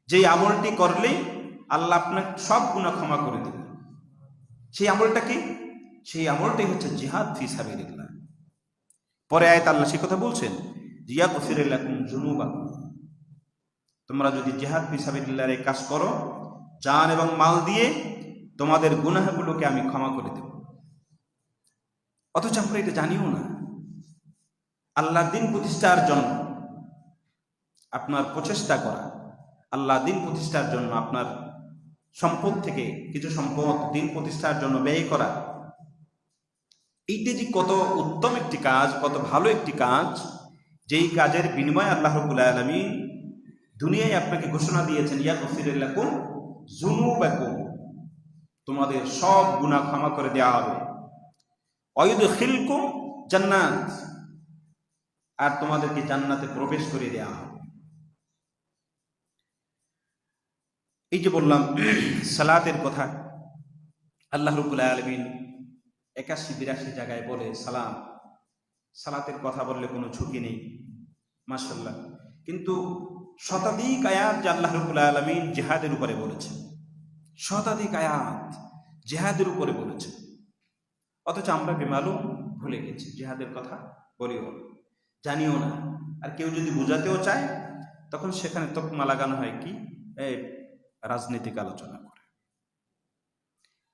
যেই আমলটি করলেই আল্লাহ আপনাকে সব গুনাহ ক্ষমা করে দেবে। সেই আমলটা কি? সেই আমলটাই হচ্ছে জিহাদ ফি সাবিলিল্লাহ। পরে আয়াত আল্লাহ সে কথা বলছেন, ইয়াগফির লাকুম যুনুবাকুম, তোমরা যদি জিহাদ ফি সাবিলিল্লাহর এই কাজ করো, জান এবং মাল দিয়ে, তোমাদের গুনাহগুলোকে আমি ক্ষমা করে দেব। অথচ আমরা এটা জানিও না। আল্লাহর দিন প্রতিষ্ঠার জন্য আপনার প্রচেষ্টা করা, আল্লাহ দিন প্রতিষ্ঠার জন্য আপনার সম্পদ থেকে কিছু সম্পদ দিন প্রতিষ্ঠার জন্য ব্যয় করা, এইটা যে কত উত্তম একটি কাজ, কত ভালো একটি কাজ, যেই কাজের বিনিময়ে আল্লাহ রাব্বুল আলামিন দুনিয়ায় আপনাকে ঘোষণা দিয়েছেন, ইয়াগফির লাকুম যুনুবাকুম, তোমাদের সব গুনাহ ক্ষমা করে দেওয়া হবে, ওয়ায়ুদখিলকুম জান্নাত, আর তোমাদেরকে জান্নাতে প্রবেশ করে দেওয়া হবে। এই যে বললাম সালাতের কথা, আল্লাহ রাব্বুল আলামিন 81-82 জায়গায় বলে সালাতের কথা বললে কোনো ঝুঁকি নেই, মাশাআল্লাহ। কিন্তু শতাধিক আয়াত যে আল্লাহ রাব্বুল আলামিন জিহাদের উপরে বলেছে, শতাধিক আয়াত জিহাদের উপরে বলেছে, অথচ আমরা বেমালুম ভুলে গেছি, জিহাদের কথা বলিও জানিও না। আর কেউ যদি বোঝাতেও চায়, তখন সেখানে তকমা লাগানো হয় কি, রাজনীতিক আলোচনা করে।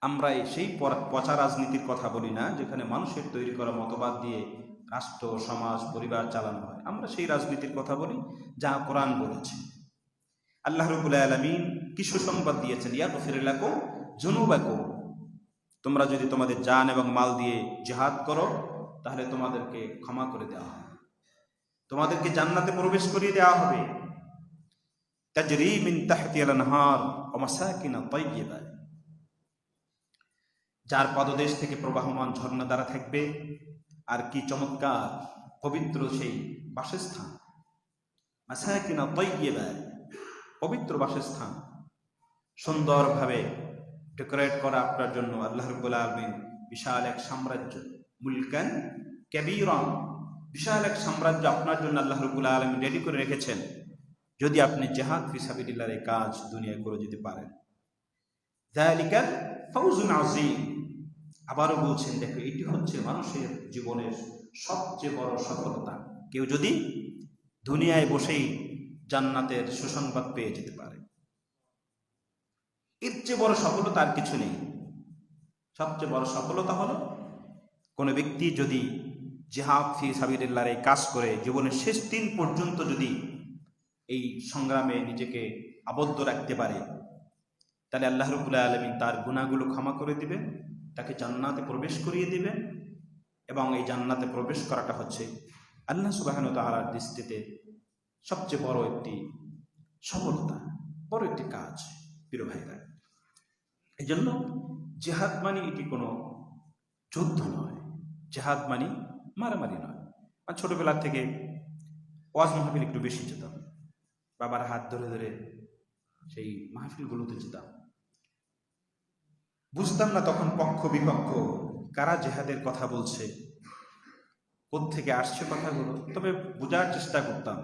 আমরা সেই পচা রাজনীতির কথা বলি না, যেখানে মানুষের তৈরি করা মতবাদ দিয়ে রাষ্ট্র, সমাজ, পরিবার চালানো হয়। আমরা সেই রাজনীতির কথা বলি যা কোরআন বলেছে। আল্লাহ রাব্বুল আলামিন কি সুসংবাদ দিয়েছেন, ইয়াগফির লাকুম যুনুবাকুম, তোমরা যদি তোমাদের জান এবং মাল দিয়ে জিহাদ করো তাহলে তোমাদেরকে ক্ষমা করে দেওয়া হবে, তোমাদেরকে জান্নাতে প্রবেশ করিয়ে দেওয়া হবে। তাজরি মিন তাহতিহাল আনহার ওয়া মাসাকিন তাইয়্যিবা, যার পদদেশ থেকে প্রবাহমান ঝর্ণা দ্বারা থাকবে। আর কি চমৎকার পবিত্র সেই বাসস্থান, মাসাকিন তাইয়্যিবা, পবিত্র বাসস্থান, সুন্দরভাবে ডেকোরেট করা আপনার জন্য আল্লাহ রাব্বুল আলামিন বিশাল এক সাম্রাজ্য, মুলকান কাবীরা, বিশাল এক সাম্রাজ্য আপনার জন্য আল্লাহ রাব্বুল আলামিন রেডি করে রেখেছেন, যদি আপনি জিহাদ ফি সাবিলিল্লাহর এই কাজ দুনিয়ায় করে যেতে পারেন। যালিকাল ফাউজুন আযীম, আবারও বলছেন, দেখো এটি হচ্ছে মানুষের জীবনের সবচেয়ে বড় সফলতা। কেউ যদি দুনিয়ায় বসেই জান্নাতের সুসংবাদ পেয়ে যেতে পারে, এর চেয়ে বড় সফলতা আর কিছু নেই। সবচেয়ে বড় সফলতা হলো কোনো ব্যক্তি যদি জিহাদ ফি সাবিলিল্লাহর এই কাজ করে জীবনের শেষ দিন পর্যন্ত যদি এই সংগ্রামে নিজেকে আবদ্ধ রাখতে পারে, তাহলে আল্লাহ রাব্বুল আলামিন তার গুনাহগুলো ক্ষমা করে দিবেন, তাকে জান্নাতে প্রবেশ করিয়ে দিবেন। এবং এই জান্নাতে প্রবেশ করাটা হচ্ছে আল্লাহ সুবহানাহু ওয়া তাআলার দৃষ্টিতে সবচেয়ে বড় একটি সফলতা, বড় একটি কাজ। প্রিয় ভাইরা, এই জন্য জিহাদ মানে এটি কোনো যুদ্ধ নয়, জিহাদ মানে মারামারি নয়। আর ছোটবেলা থেকে ওয়াজ মাহফিল একটু বেশি যেতাম, বাবার হাত ধরে ধরে সেই মাহফিলগুলোতে যেতাম। বুঝতাম না তখন পক্ষ বিপক্ষ কারা জিহাদের কথা বলছে, কোত্থেকে আসছে কথাগুলো, তবে বোঝার চেষ্টা করতাম।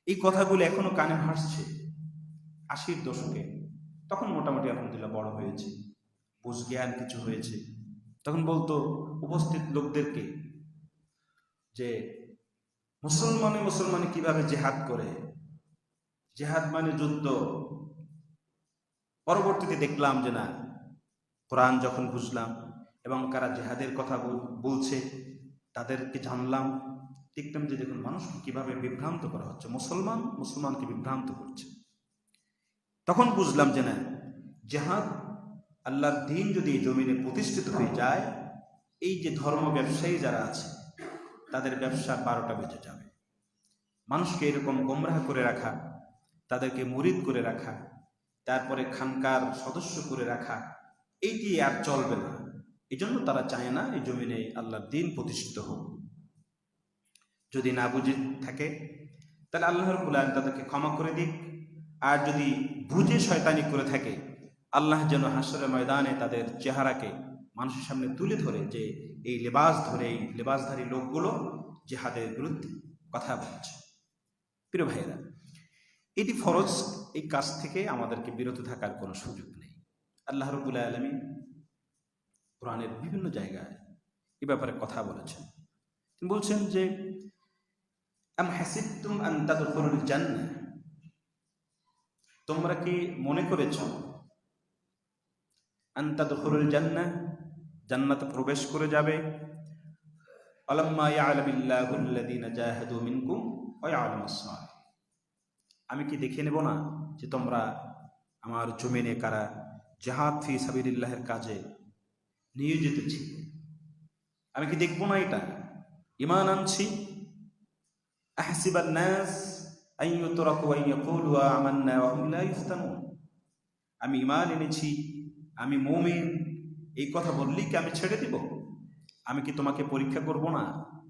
এই কথাগুলো এখনো কানে ভাসছে 80-র দশকে। তখন মোটামুটি আলহামদুলিল্লাহ বড় হয়েছে, বুঝ জ্ঞান কিছু হয়েছে। তখন বলতো উপস্থিত লোকদেরকে যে মুসলমানে কিভাবে জিহাদ করে, জিহাদ মানে যুদ্ধ। পরবর্তীতে দেখলাম যে না, কোরআন যখন বুঝলাম এবং কারা জিহাদের কথা বলছে তাদেরকে জানলাম, দেখলাম যে দেখুন মানুষকে কিভাবে বিভ্রান্ত করা হচ্ছে, মুসলমানকে বিভ্রান্ত করছে। তখন বুঝলাম যে না, জিহাদ, আল্লাহর দ্বীন যদি এই জমিনে প্রতিষ্ঠিত হয়ে যায়, এই যে ধর্ম ব্যবসায়ী যারা আছে তাদের ব্যবসা 12টা বেজে যাবে। মানুষকে এরকম গোমরাহ করে রাখা, তাদেরকে মুরিদ করে রাখা, তারপরে খানকার সদস্য করে রাখা, এইটি আর চলবে না। এই জন্য তারা চায় না এই জমিনে আল্লাহর দ্বীন প্রতিষ্ঠিত হোক। যদি না বুঝে থাকে তাহলে আল্লাহ রাব্বুল আলামিন তাদেরকে ক্ষমা করে দিক। আর যদি বুঝে শয়তানি করে থাকে, আল্লাহ যেন হাসরের ময়দানে তাদের চেহারাকে মানুষের সামনে তুলে ধরে যে এই লেবাসধারী লোকগুলো জিহাদের বিরুদ্ধে কথা বলছে। প্রিয় ভাইয়েরা, এটি ফরজ, এই কাজ থেকে আমাদেরকে বিরত থাকার কোনো সুযোগ নেই। আল্লাহ রাব্বুল আলামিন কোরআনের বিভিন্ন জায়গায় এ ব্যাপারে কথা বলেছেন। তিনি বলছেন যে আম হাসিবতুম আন তাদখুলুল জান্নাহ, তোমরা কি মনে করেছ আন তাদখুলুল জান্নাহ, জান্নাতে প্রবেশ করে যাবে, আলাম্মা ইয়ালামিল্লাহু আল্লাযীনা জাহাদু মিনকুম ওয়া ইয়ালামাস সাবিরিন, আমি কি দেখে নেব না যে তোমরা আমার জমিনে কারা জিহাদ ফি সাবিলিল্লাহের কাজে নিয়োজিত ছিল? আমি কি দেখবো না এটা? ঈমান আনছি। আহসিবান নাস আন ইউতরাকু আন ইয়াকুলু আমান্না ওয়া হুম লা ইফতানুন, আমি ঈমান এনেছি, আমি মুমিন, এই কথা বললেই কি আমি ছেড়ে দিব? আমি কি তোমাকে পরীক্ষা করব না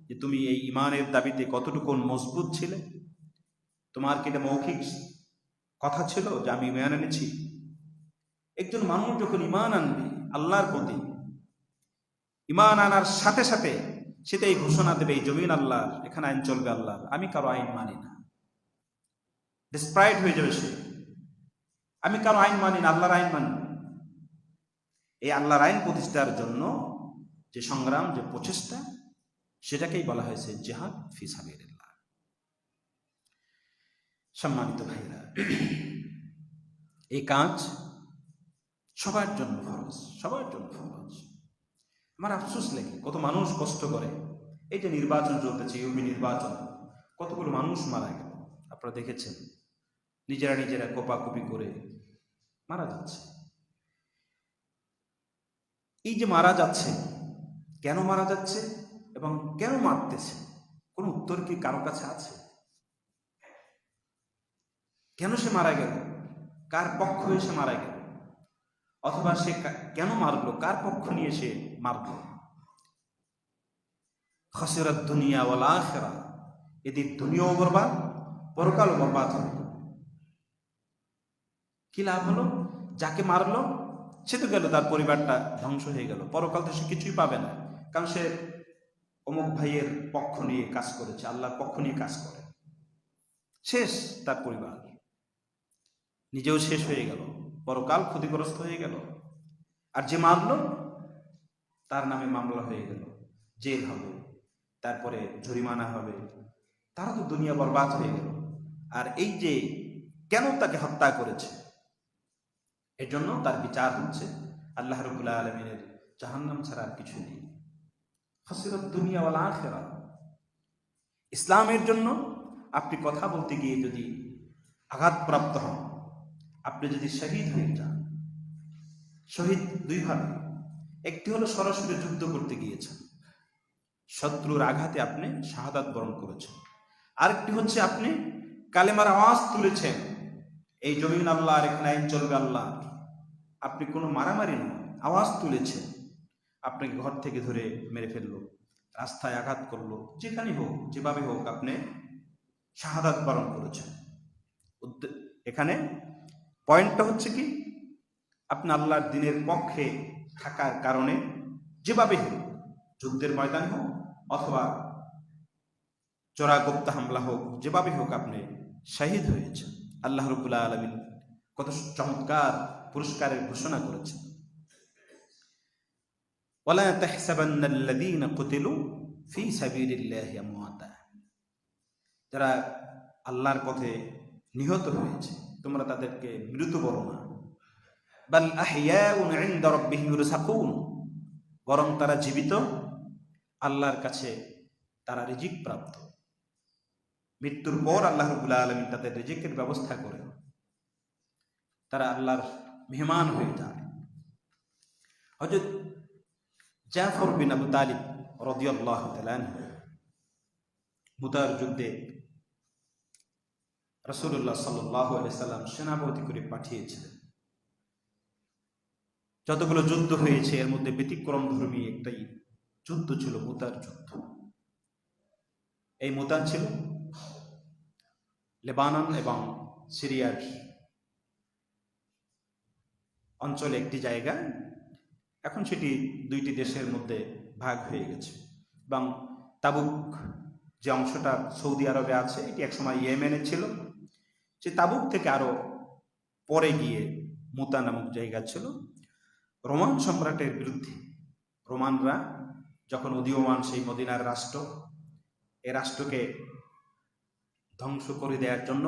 যে তুমি এই ঈমানের দাবিতে কতটুকু মজবুত ছিলে? তোমার কি এটা মৌখিক কথা ছিল যে আমি ঈমান এনেছি? একজন মানুষ যখন ঈমান আনবে আল্লাহর প্রতি, ঈমান আনার সাথে সাথে সেটাই ঘোষণা দেবে এই জমিন আল্লাহর, এখানে আইন চলবে আল্লাহর, আমি কারো আইন মানি না। ডিসপ্রাইড হয়ে যাবে সে, আমি কারো আইন মানি না, আল্লাহর আইন মানি। এই আল্লাহর আইন প্রতিষ্ঠার জন্য যে সংগ্রাম, যে প্রচেষ্টা, সেটাকেই বলা হয়েছে জিহাদ ফি সাবিলিল্লাহ। সম্মানিত ভাইরা, এই কাজ সবার জন্য ফরজ, সবার জন্য ফরজ। আমার আফসোস লেগে কত মানুষ কষ্ট করে, এই যে নির্বাচন চলতেছে, ইউপি নির্বাচন, কতগুলো মানুষ মারা গেল, আপনারা দেখেছেন, নিজেরা নিজেরা কোপাকুপি করে মারা যাচ্ছে। এই যে মারা যাচ্ছে, কেন মারা যাচ্ছে এবং কেন মারতেছে, কোনো উত্তর কি কারো কাছে আছে? কেন সে মারা গেল, কার পক্ষ হয়ে সে মারা গেল, অথবা সে কেন মারলো, কার পক্ষ নিয়ে সে মারলো? খাসিরাত দুনিয়া ওয়াল আখিরা, এদের দুনিয়াও বরবাদ, পরকালও বরবাদ হলো। কি লাভ হলো? যাকে মারলো সে তো গেল, তার পরিবারটা ধ্বংস হয়ে গেল, পরকাল তো সে কিছুই পাবে না, কারণ সে অমুক ভাইয়ের পক্ষ নিয়ে কাজ করেছে, আল্লাহর পক্ষ নিয়ে কাজ করে। শেষ তার পরিবার, নিজেও শেষ হয়ে গেল, পরকাল ক্ষতিগ্রস্ত হয়ে গেল। আর যে মারলো তার নামে মামলা হয়ে গেল, জেল হবে, তারপরে জরিমানা হবে, তারা তো দুনিয়া বরবাদ হয়ে গেল। আর এই যে কেন তাকে হত্যা করেছে, এর জন্য তার বিচার হচ্ছে আল্লাহ রাব্বুল আলামিনের জাহান্নাম ছাড়া আর কিছু নেই। খাসিরাত দুনিয়া ওয়াল আখিরা। ইসলামের জন্য আপনি কথা বলতে গিয়ে যদি আঘাতপ্রাপ্ত হন, আপনি যদি শহীদ হয়ে যান, শহীদ দুইভাবে, একটি হলো সরাসরি যুদ্ধ করতে গিয়েছেন, শত্রুর আঘাতে আপনি শাহাদাত বরণ করেছেন, আরেকটি হচ্ছে আপনি কালেমার আওয়াজ তুলেছেন, এই জমিন আল্লাহর, এখানে আইন চলবে আল্লাহ, আপনি কোনো মারামারি নয়, আওয়াজ তুলেছেন, আপনাকে ঘর থেকে ধরে মেরে ফেললো, রাস্তায় আঘাত করলো, যেখানে হোক, যেভাবে হোক, আপনি শাহাদাত বরণ করেছেন। এখানে পয়েন্টটা হচ্ছে কি, আপনি আল্লাহর দ্বীনের পক্ষে থাকার কারণে যেভাবে হোক, যুদ্ধের ময়দানে হোক অথবা চোরাগোপ্তা হামলা হোক, যেভাবে হোক আপনি শহীদ হয়েছেন। আল্লাহ রাব্বুল আলামিন কত চমৎকার পুরস্কারের ঘোষণা করেছেন, ওয়ালা তাহসাবান্নাল্লাযীনা কুতিলু ফী সাবিলিল্লাহি আমওয়াতা, যারা আল্লাহর পথে নিহত হয়েছে তোমরা তাদেরকে মৃত বলো না, বাল আহইয়াউন ইনদা রাব্বিহিম ইরযাকুন, বরং তারা জীবিত, আল্লাহর কাছে তারা রিজিক প্রাপ্ত। মৃত্যুর পর আল্লাহ রাব্বুল আলামিন তাদের রিজিকের ব্যবস্থা করেন, তারা আল্লাহর মেহমান হয়ে যায়। হযরত জাফর বিন আবু তালিব রাদিয়াল্লাহু তাআলা আনহু মুতার যুদ্ধে রাসূলুল্লাহ সাল্লাল্লাহু আলাইহি সাল্লাম সেনাপতি করে পাঠিয়েছিলেন। যতগুলো যুদ্ধ হয়েছে এর মধ্যে ব্যতিক্রমধর্মী একটাই যুদ্ধ ছিল মুতার যুদ্ধ। এই মুতা ছিল লেবানন এবং সিরিয়ার অঞ্চলে একটি জায়গা, এখন সেটি দুইটি দেশের মধ্যে ভাগ হয়ে গেছে, এবং তাবুক যে অংশটা সৌদি আরবে আছে, এটি একসময় ইয়েমেনে ছিল, সে তাবুক থেকে আরো পরে গিয়ে মুতা নামক জায়গা ছিল। রোমান সম্রাটের বিরুদ্ধে, রোমানরা যখন উদীয়মান সেই মদিনার রাষ্ট্র, এই রাষ্ট্রকে ধ্বংস করে দেওয়ার জন্য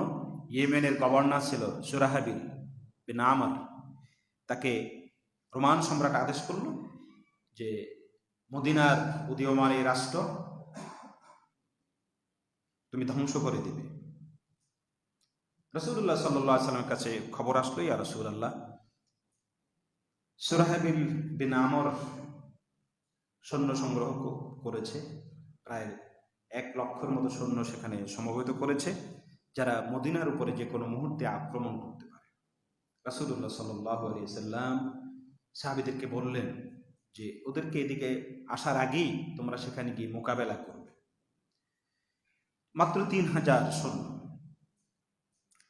ইয়েমেনের গভর্নর ছিল সুরাহাবিল বিন আমর, তাকে রোমান সম্রাট আদেশ করল যে মদিনার উদীয়মান এই রাষ্ট্র তুমি ধ্বংস করে দিবে। রাসূলুল্লাহ সাল্লাল্লাহু আলাইহি ওয়াসাল্লামের কাছে খবর আসলো, ইয়া রাসূলুল্লাহ, সুরাহাবিল বিন আমর সৈন্য সংগ্রহ করেছে, প্রায় 1 লক্ষের মতো সৈন্য সেখানে সমবেত করেছে, যারা মদিনার উপরে যে কোনো মুহূর্তে আক্রমণ করতে পারে। রাসূলুল্লাহ সাল্লাল্লাহু আলাইহি ওয়াসাল্লাম সাহাবীদেরকে বললেন যে ওদেরকে এদিকে আসার আগেই তোমরা সেখানে গিয়ে মোকাবেলা করবে। মাত্র 3000 সৈন্য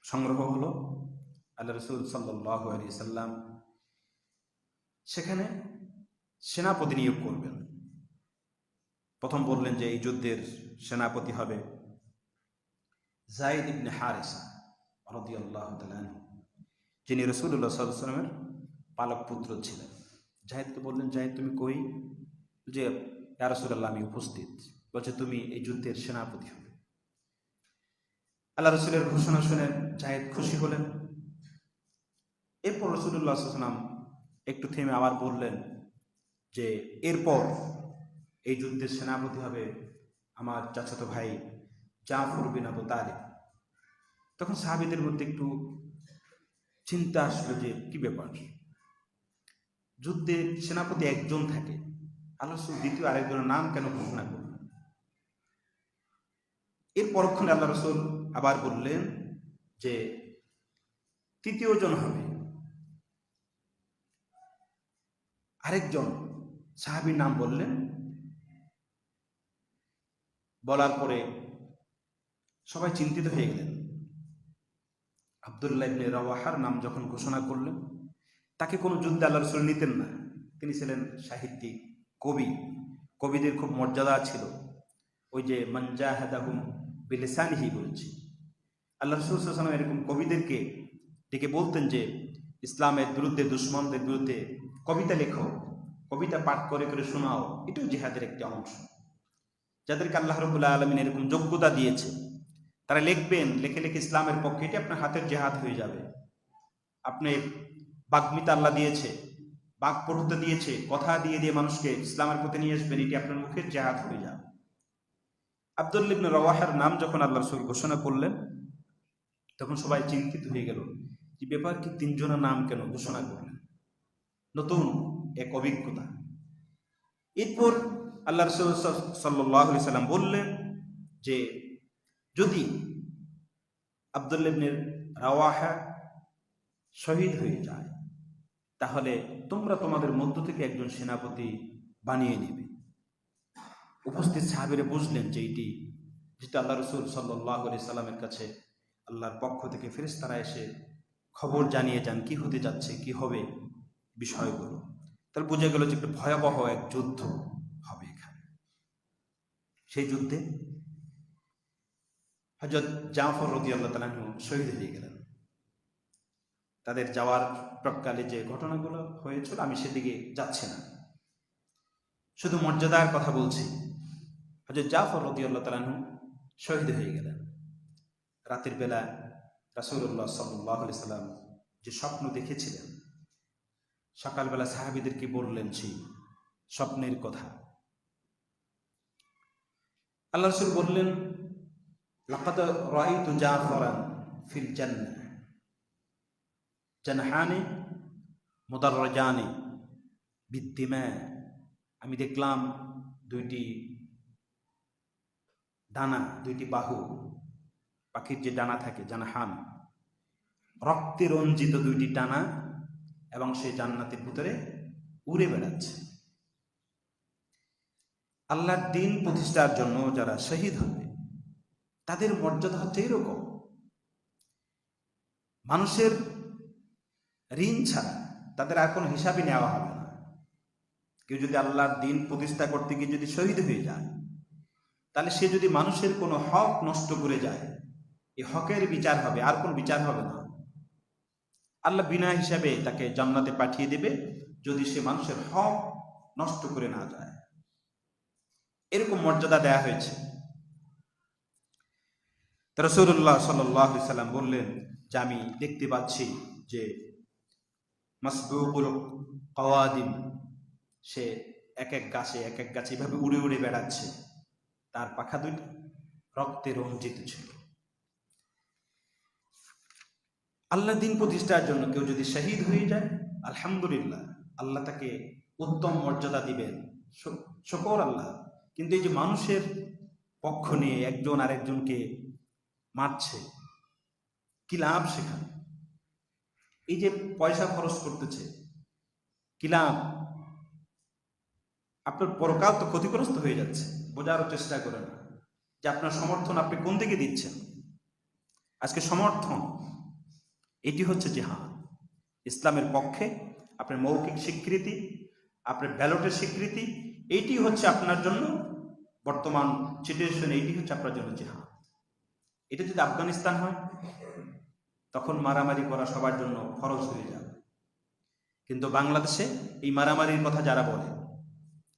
সংগ্রহ হলো। আল্লাহ রাসূল সাল্লাল্লাহু আলাইহি ওয়াসাল্লাম সেখানে সেনাপতি নিয়োগ করবেন। প্রথম বললেন যে এই যুদ্ধের সেনাপতি হবে যায়েদ ইবনে হারিসা রাদিয়াল্লাহু তাআলা আনহু, যিনি রাসূলুল্লাহ সাল্লাল্লাহু আলাইহি ওয়াসাল্লামের পালক পুত্র ছিলেন। জায়েদকে বললেন, জায়েদ তুমি কই? যে ইয়া রাসূলুল্লাহ আমি উপস্থিত। বলছে তুমি এই যুদ্ধের সেনাপতি হবে। আল্লাহ রাসূলের ঘোষণা শুনে জায়েদ খুশি হলেন, এরপর রাসূলুল্লাহ সাল্লাল্লাহু আলাইহি ওয়াসাল্লাম একটু থেমে আবার বললেন যে এরপর এই যুদ্ধের সেনাপতি হবে আমার চাচাতো ভাই জাফর বিন আবু তালিব। তখন সাহাবীদের মধ্যে একটু চিন্তা আসলো যে কি ব্যাপার, যুদ্ধের সেনাপতি একজন থাকে, আল্লাহ রাসূল দ্বিতীয় আরেকজনের নাম কেন ঘোষণা করলেন? এর পরক্ষণে আল্লাহ রাসূল আবার বললেন যে তৃতীয় জন হবে আরেকজন। সাহাবীর নাম বললেন, বলার পরে সবাই চিন্তিত হয়ে গেলেন। আব্দুল্লাহ ইবনে রাওয়াহার নাম যখন ঘোষণা করলেন, তাকে কোনো যুদ্ধে আল্লাহ রাসূল নিতেন না। তিনি ছিলেন সাহিত্যিক, কবি। কবিদের খুব মর্যাদা ছিল। ওই যে মান জাহাদাহুম বিলিসানিহি বলছি, আল্লাহ রাসূল সাল্লাল্লাহু আলাইহি ওয়াসাল্লাম এরকম কবিদেরকে ডেকে বলতেন যে ইসলামের বিরুদ্ধে, দুশমনদের বিরুদ্ধে কবিতা লেখো, কবিতা পাঠ করে করে শোনাও। এটাও জিহাদের একটি অংশ। যাদেরকে আল্লাহ রাব্বুল আলামিন এরকম যোগ্যতা দিয়েছে, তারা লিখবেন, লিখে লিখে ইসলামের পক্ষে, এটি আপনার হাতের জেহাদ হয়ে যাবে। আপনি বাগ্মিতা আল্লাহ দিয়েছে, বাকপটুতা দিয়েছে, কথা দিয়ে দিয়ে মানুষকে ইসলামের প্রতি নিয়ে আসবেন, এটি আপনার মুখের জেহাদ হয়ে যাবে। আব্দুল্লাহ ইবনে রাওয়াহার নাম যখন আল্লাহ রাসূল ঘোষণা করলেন, তখন সবাই চিন্তিত হয়ে গেল যে ব্যাপার কি, তিনজনের নাম কেন ঘোষণা করলেন? নতুন এক অভিজ্ঞতা। এরপর আল্লাহ রাসূল সাল্লাল্লাহু আলাইহি সাল্লাম বললেন যে যদি আব্দুল্লাহ ইবনে রাওয়াহা শহীদ হয়ে যায়, তাহলে তোমরা তোমাদের মধ্য থেকে একজন সেনাপতি বানিয়ে নেবে। উপস্থিত সাহাবীরা বুঝলেন যে এটি যেটা আল্লাহ রাসূল সাল্লাল্লাহু আলাইহি সাল্লামের কাছে আল্লাহর পক্ষ থেকে ফেরেশতারা এসে খবর জানিয়ে যান কি হতে যাচ্ছে, কি হবে বিষয়গুলো। তাহলে বোঝা গেল যে একটা ভয়াবহ এক যুদ্ধ হবে এখানে। সেই যুদ্ধে হযরত জাফর রাদিয়াল্লাহু তাআলা আনহু শহীদ হয়ে গেলেন। তাদের যাওয়ার প্রাক্কালে যে ঘটনাগুলো হয়েছিল আমি সেদিকে যাচ্ছি না, শুধু মর্যাদার কথা বলছি। হযরত জাফর রাদিয়াল্লাহু তাআলা আনহু শহীদ হয়ে গেলেন। রাতের বেলা রাসূলুল্লাহ সাল্লাল্লাহু আলাইহি সাল্লাম যে স্বপ্ন দেখেছিলেন, সকালবেলা সাহাবীদেরকে বললেন সেই স্বপ্নের কথা। আল্লাহ রাসূল বললেন, লাকাদ রাআইতু জাফরান ফিল জান্নাহ জানহানি মুদাররাজানি বিদ্দিমা। আমি দেখলাম দুইটি ডানা, দুইটি বাহু, পাখির যে ডানা থাকে জানহান, রক্তে রঞ্জিত দুইটি ডানা, এবং সেই জান্নাতের ভিতরে উড়ে বেড়াচ্ছে। আল্লাহর দ্বীন প্রতিষ্ঠার জন্য যারা শহীদ হবে তাদের মর্যাদা হচ্ছে এরকম। মানুষের ঋণ ছাড়া তাদের আর কোনো হিসাবই নেওয়া হবে না। কেউ যদি আল্লাহর দ্বীন প্রতিষ্ঠা করতে গিয়ে যদি শহীদ হয়ে যায়, তাহলে সে যদি মানুষের কোনো হক নষ্ট করে যায়, এই হকের বিচার হবে, আর কোনো বিচার হবে না। আল্লাহ বিনা হিসাবে তাকে জান্নাতে পাঠিয়ে দেবে যদি সে মানুষের হক নষ্ট করে না যায়। এরকম মর্যাদা দেয়া হয়েছে। রাসূলুল্লাহ সাল্লাল্লাহু আলাইহি সাল্লাম বললেন যে আমি দেখতে পাচ্ছি যে মাসবুকুল কাওয়াদিম, সে এক এক গাছে এভাবে উড়ে উড়ে বেড়াচ্ছে, তার পাখা দুইটা রক্তে রঞ্জিত ছিল। আল্লাহ দ্বীন প্রতিষ্ঠার জন্য কেউ যদি শহীদ হয়ে যায়, আলহামদুলিল্লাহ, আল্লাহ তাকে উত্তম মর্যাদা দিবেন, শুকর আল্লাহ। কিন্তু এই যে মানুষের পক্ষ নিয়ে একজন আরেকজনকে মারছে, কি লাভ সেখানে? এই যে পয়সা খরচ করতেছে, কি লাভ? আপনার পরকাল তো ক্ষতিগ্রস্ত হয়ে যাচ্ছে। বোঝারও চেষ্টা করেন যে আপনার সমর্থন আপনি কোন দিকে দিচ্ছেন। আজকে সমর্থন এটি হচ্ছে জিহাদ। ইসলামের পক্ষে আপনার মৌখিক স্বীকৃতি, আপনার ব্যালটের স্বীকৃতি, এইটি হচ্ছে আপনার জন্য বর্তমান সিচুয়েশন, এইটি হচ্ছে আপনার জন্য জিহাদ। এটা যদি আফগানিস্তান হয় তখন মারামারি করা সবার জন্য ফরজ হয়ে যাবে। কিন্তু বাংলাদেশে এই মারামারির কথা যারা বলে,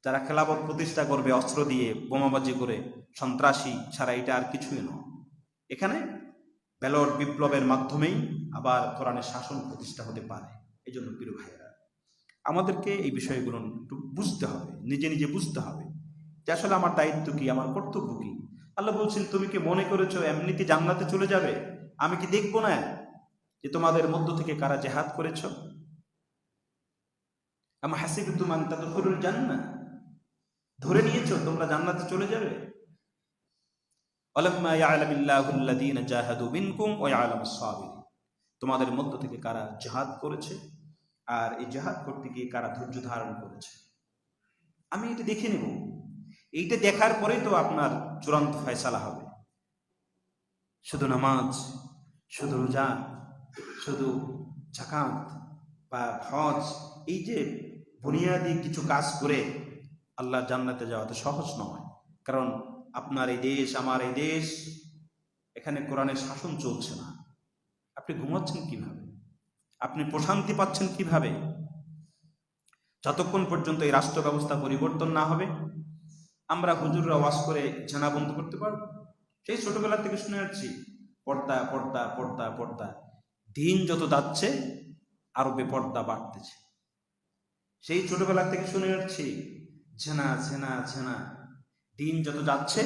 যারা খেলাফত প্রতিষ্ঠা করবে অস্ত্র দিয়ে, বোমাবাজি করে, সন্ত্রাসী ছাড়া এটা আর কিছুই নয়। এখানে ব্যালট বিপ্লবের মাধ্যমেই আবার কোরআনের শাসন প্রতিষ্ঠা হতে পারে। এই জন্য প্রিয় ভাইয়েরা, আমাদেরকে এই বিষয়গুলো একটু বুঝতে হবে, নিজে নিজে বুঝতে হবে যে আসলে আমার দায়িত্ব কি, আমার কর্তব্য কি। আল্লাহ বলছেন, তুমি কি মনে করেছো এমনিতে জান্নাতে চলে যাবে? আমি কি দেখবো না যে তোমাদের মধ্য থেকে কারা জিহাদ করেছো? আম হাসিবতুম আন তাদখুলুল জান্নাহ, ধরে নিয়েছো তোমরা জান্নাতে চলে যাবে? ওয়ালাম্মা ইয়ালামিল্লাহুল্লাযীনা জাহাদু মিনকুম ওয়া ইয়ালামুস সাবিরিন, তোমাদের মধ্য থেকে কারা জিহাদ করেছে আর এই জিহাদ করতে গিয়ে কারা ধৈর্য ধারণ করেছে, আমি এটা দেখে নেব। এইটা দেখার পরেই তো আপনার চূড়ান্ত ফয়সালা হবে। শুধু নামাজ, শুধু রোজা, শুধু যাকাত বা হজ, এই যে বুনিয়াদি কিছু কাজ করে আল্লাহর জান্নাতে যাওয়া তো সহজ নয়। কারণ আপনার এই দেশ, আমার এই দেশ, এখানে কোরআনের শাসন চলছে না। আপনি ঘুমাচ্ছেন কিভাবে? আপনি প্রশান্তি পাচ্ছেন কিভাবে? যতক্ষণ পর্যন্ত এই রাষ্ট্র ব্যবস্থা পরিবর্তন না হবে, আমরা হুজুররা ওয়াজ করে জানা বন্ধ করতে পারবো? সেই ছোটবেলা থেকে শুনে আসছি, পর্দা পর্দা পর্দা পর্দা। দিন যত যাচ্ছে আরো বেপর্দা বাড়তেছে। সেই ছোটবেলা থেকে শুনে আসছি, ঝেনা ঝেনা ঝেনা। দিন যত যাচ্ছে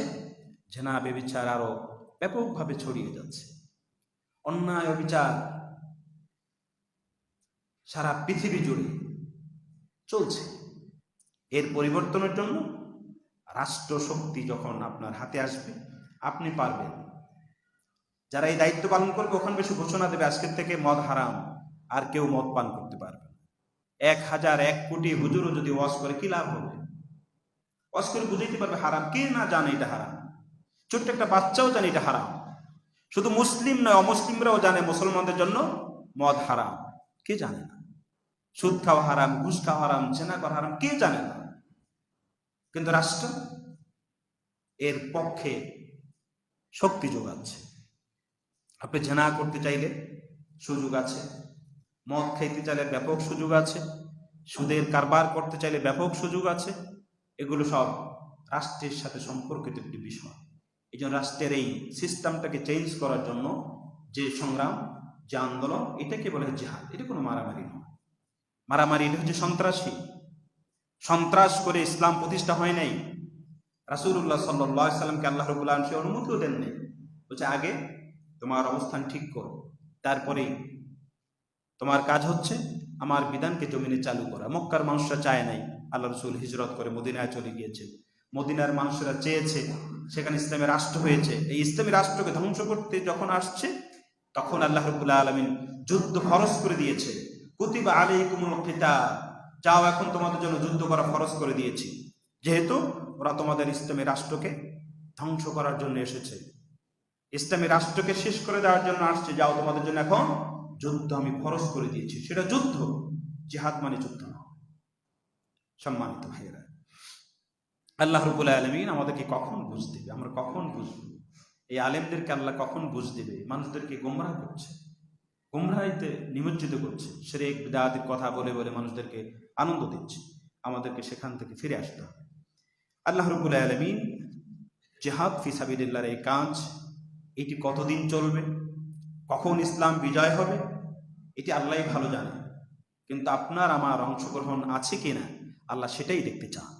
ঝেনা বেবিচার আরো ব্যাপকভাবে ছড়িয়ে যাচ্ছে। অন্যায় অবিচার সারা পৃথিবী জুড়ে চলছে। এর পরিবর্তনের জন্য রাষ্ট্র শক্তি যখন আপনার হাতে আসবে, আপনি পারবেন। যারা এই দায়িত্ব পালন করবে, ওখানে বেশি ঘোষণা দেবে আজকের থেকে মদ হারাম, আর কেউ মদ পান করতে পারবে না। 1000 1 কোটি হুজুরও যদি ওয়াজ করে, কি লাভ হবে? ওয়াজ করে বুঝাইতে পারবে হারাম? কে না জানে এটা হারাম? ছোট্ট একটা বাচ্চাও জানে এটা হারাম। শুধু মুসলিম নয়, অমুসলিমরাও জানে মুসলমানদের জন্য মদ হারাম। কে জানে না? সুদ খাওয়া হারাম, ঘুষ খাওয়া হারাম, জেনা করা হারাম, কে জানে না? কিন্তু রাষ্ট্র এর পক্ষে শক্তি যোগাচ্ছে। আপনি জেনা করতে চাইলে সুযোগ আছে, মদ খাইতে চাইলে ব্যাপক সুযোগ আছে, সুদের কারবার করতে চাইলে ব্যাপক সুযোগ আছে। এগুলো সব রাষ্ট্রের সাথে সম্পর্কিত একটি বিষয়। এই জন্য রাষ্ট্রের এই সিস্টেমটাকে চেঞ্জ করার জন্য যে সংগ্রাম, যে আন্দোলন, এটাকে বলে জিহাদ। এটা কোনো মারামারি নয়। মারামারি এটা হচ্ছে সন্ত্রাসী। সন্ত্রাস করে ইসলাম প্রতিষ্ঠা হয় নাই। রাসূলুল্লাহ সাল্লাল্লাহু আলাইহি সাল্লামকে আল্লাহ রাব্বুল আলামিন সে অনুমতিও দেন নাই। বলছে আগে তোমার অবস্থান ঠিক করো, তারপরেই তোমার কাজ হচ্ছে আমার বিধানকে জমিনে চালু করা। মক্কার মানুষরা চায় নাই, আল্লাহ রাসূল হিজরত করে মদিনায় চলে গিয়েছে। মদিনার মানুষরা চেয়েছে, সেখানে ইসলামের রাষ্ট্র হয়েছে। এই ইসলামী রাষ্ট্রকে ধ্বংস করতে যখন আসছে, তখন আল্লাহ রাব্বুল আলামিন যুদ্ধ ফরজ করে দিয়েছে। কুতিবা আলাইকুমুল কিতাল, যাও এখন তোমাদের জন্য যুদ্ধ করা ফরজ করে দিয়েছি। যেহেতু ওরা তোমাদের ইসলামী রাষ্ট্রকে ধ্বংস করার জন্য এসেছে, ইসলামী রাষ্ট্রকে শেষ করে দেওয়ার জন্য আসছে, যাও তোমাদের জন্য এখন যুদ্ধ আমি ফরজ করে দিয়েছি। সেটা যুদ্ধ, জিহাদ মানে যুদ্ধ না। সম্মানিত ভাইয়েরা, আল্লাহ রাব্বুল আলামিন আমাদেরকে কখন বুঝ দেবে? আমরা কখন বুঝবো? এই আলেমদেরকে আল্লাহ কখন বুঝ দেবে? মানুষদেরকে গোমরাহ করছে, গোমরাহিতে নিমজ্জিত করছে, শিরক বিদআতের কথা বলে বলে মানুষদেরকে আনন্দ দিচ্ছে। আমাদেরকে সেখান থেকে ফিরে আসতে হবে। আল্লাহ রাব্বুল আলামিন জিহাদ ফি সাবিলিল্লাহর এই কাজ, এটি কতদিন চলবে, কখন ইসলাম বিজয় হবে, এটি আল্লাহই ভালো জানে। কিন্তু আপনার আমার অংশগ্রহণ আছে কিনা, আল্লাহ সেটাই দেখতে চান।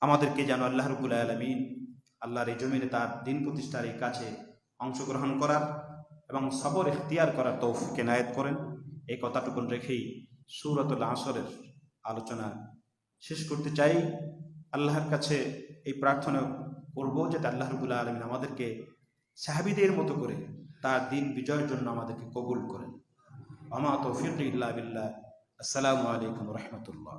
আমাদেরকে যেন আল্লাহ রাব্বুল আলামিন আল্লাহর এই জমিনে তার দিন প্রতিষ্ঠার এই কাজে অংশগ্রহণ করার এবং সবর ইখতিয়ার করার তৌফিক এনায়েত করেন। এই কথাটুকুন রেখেই সূরাতুল আসরের আলোচনা শেষ করতে চাই। আল্লাহর কাছে এই প্রার্থনা করব যাতে আল্লাহ রাব্বুল আলামিন আমাদেরকে সাহাবীদের মতো করে তার দিন বিজয়ের জন্য আমাদেরকে কবুল করেন। আমা তৌফিক ইল্লা বিল্লাহ। আসসালামু আলাইকুম ওয়া রাহমাতুল্লাহ।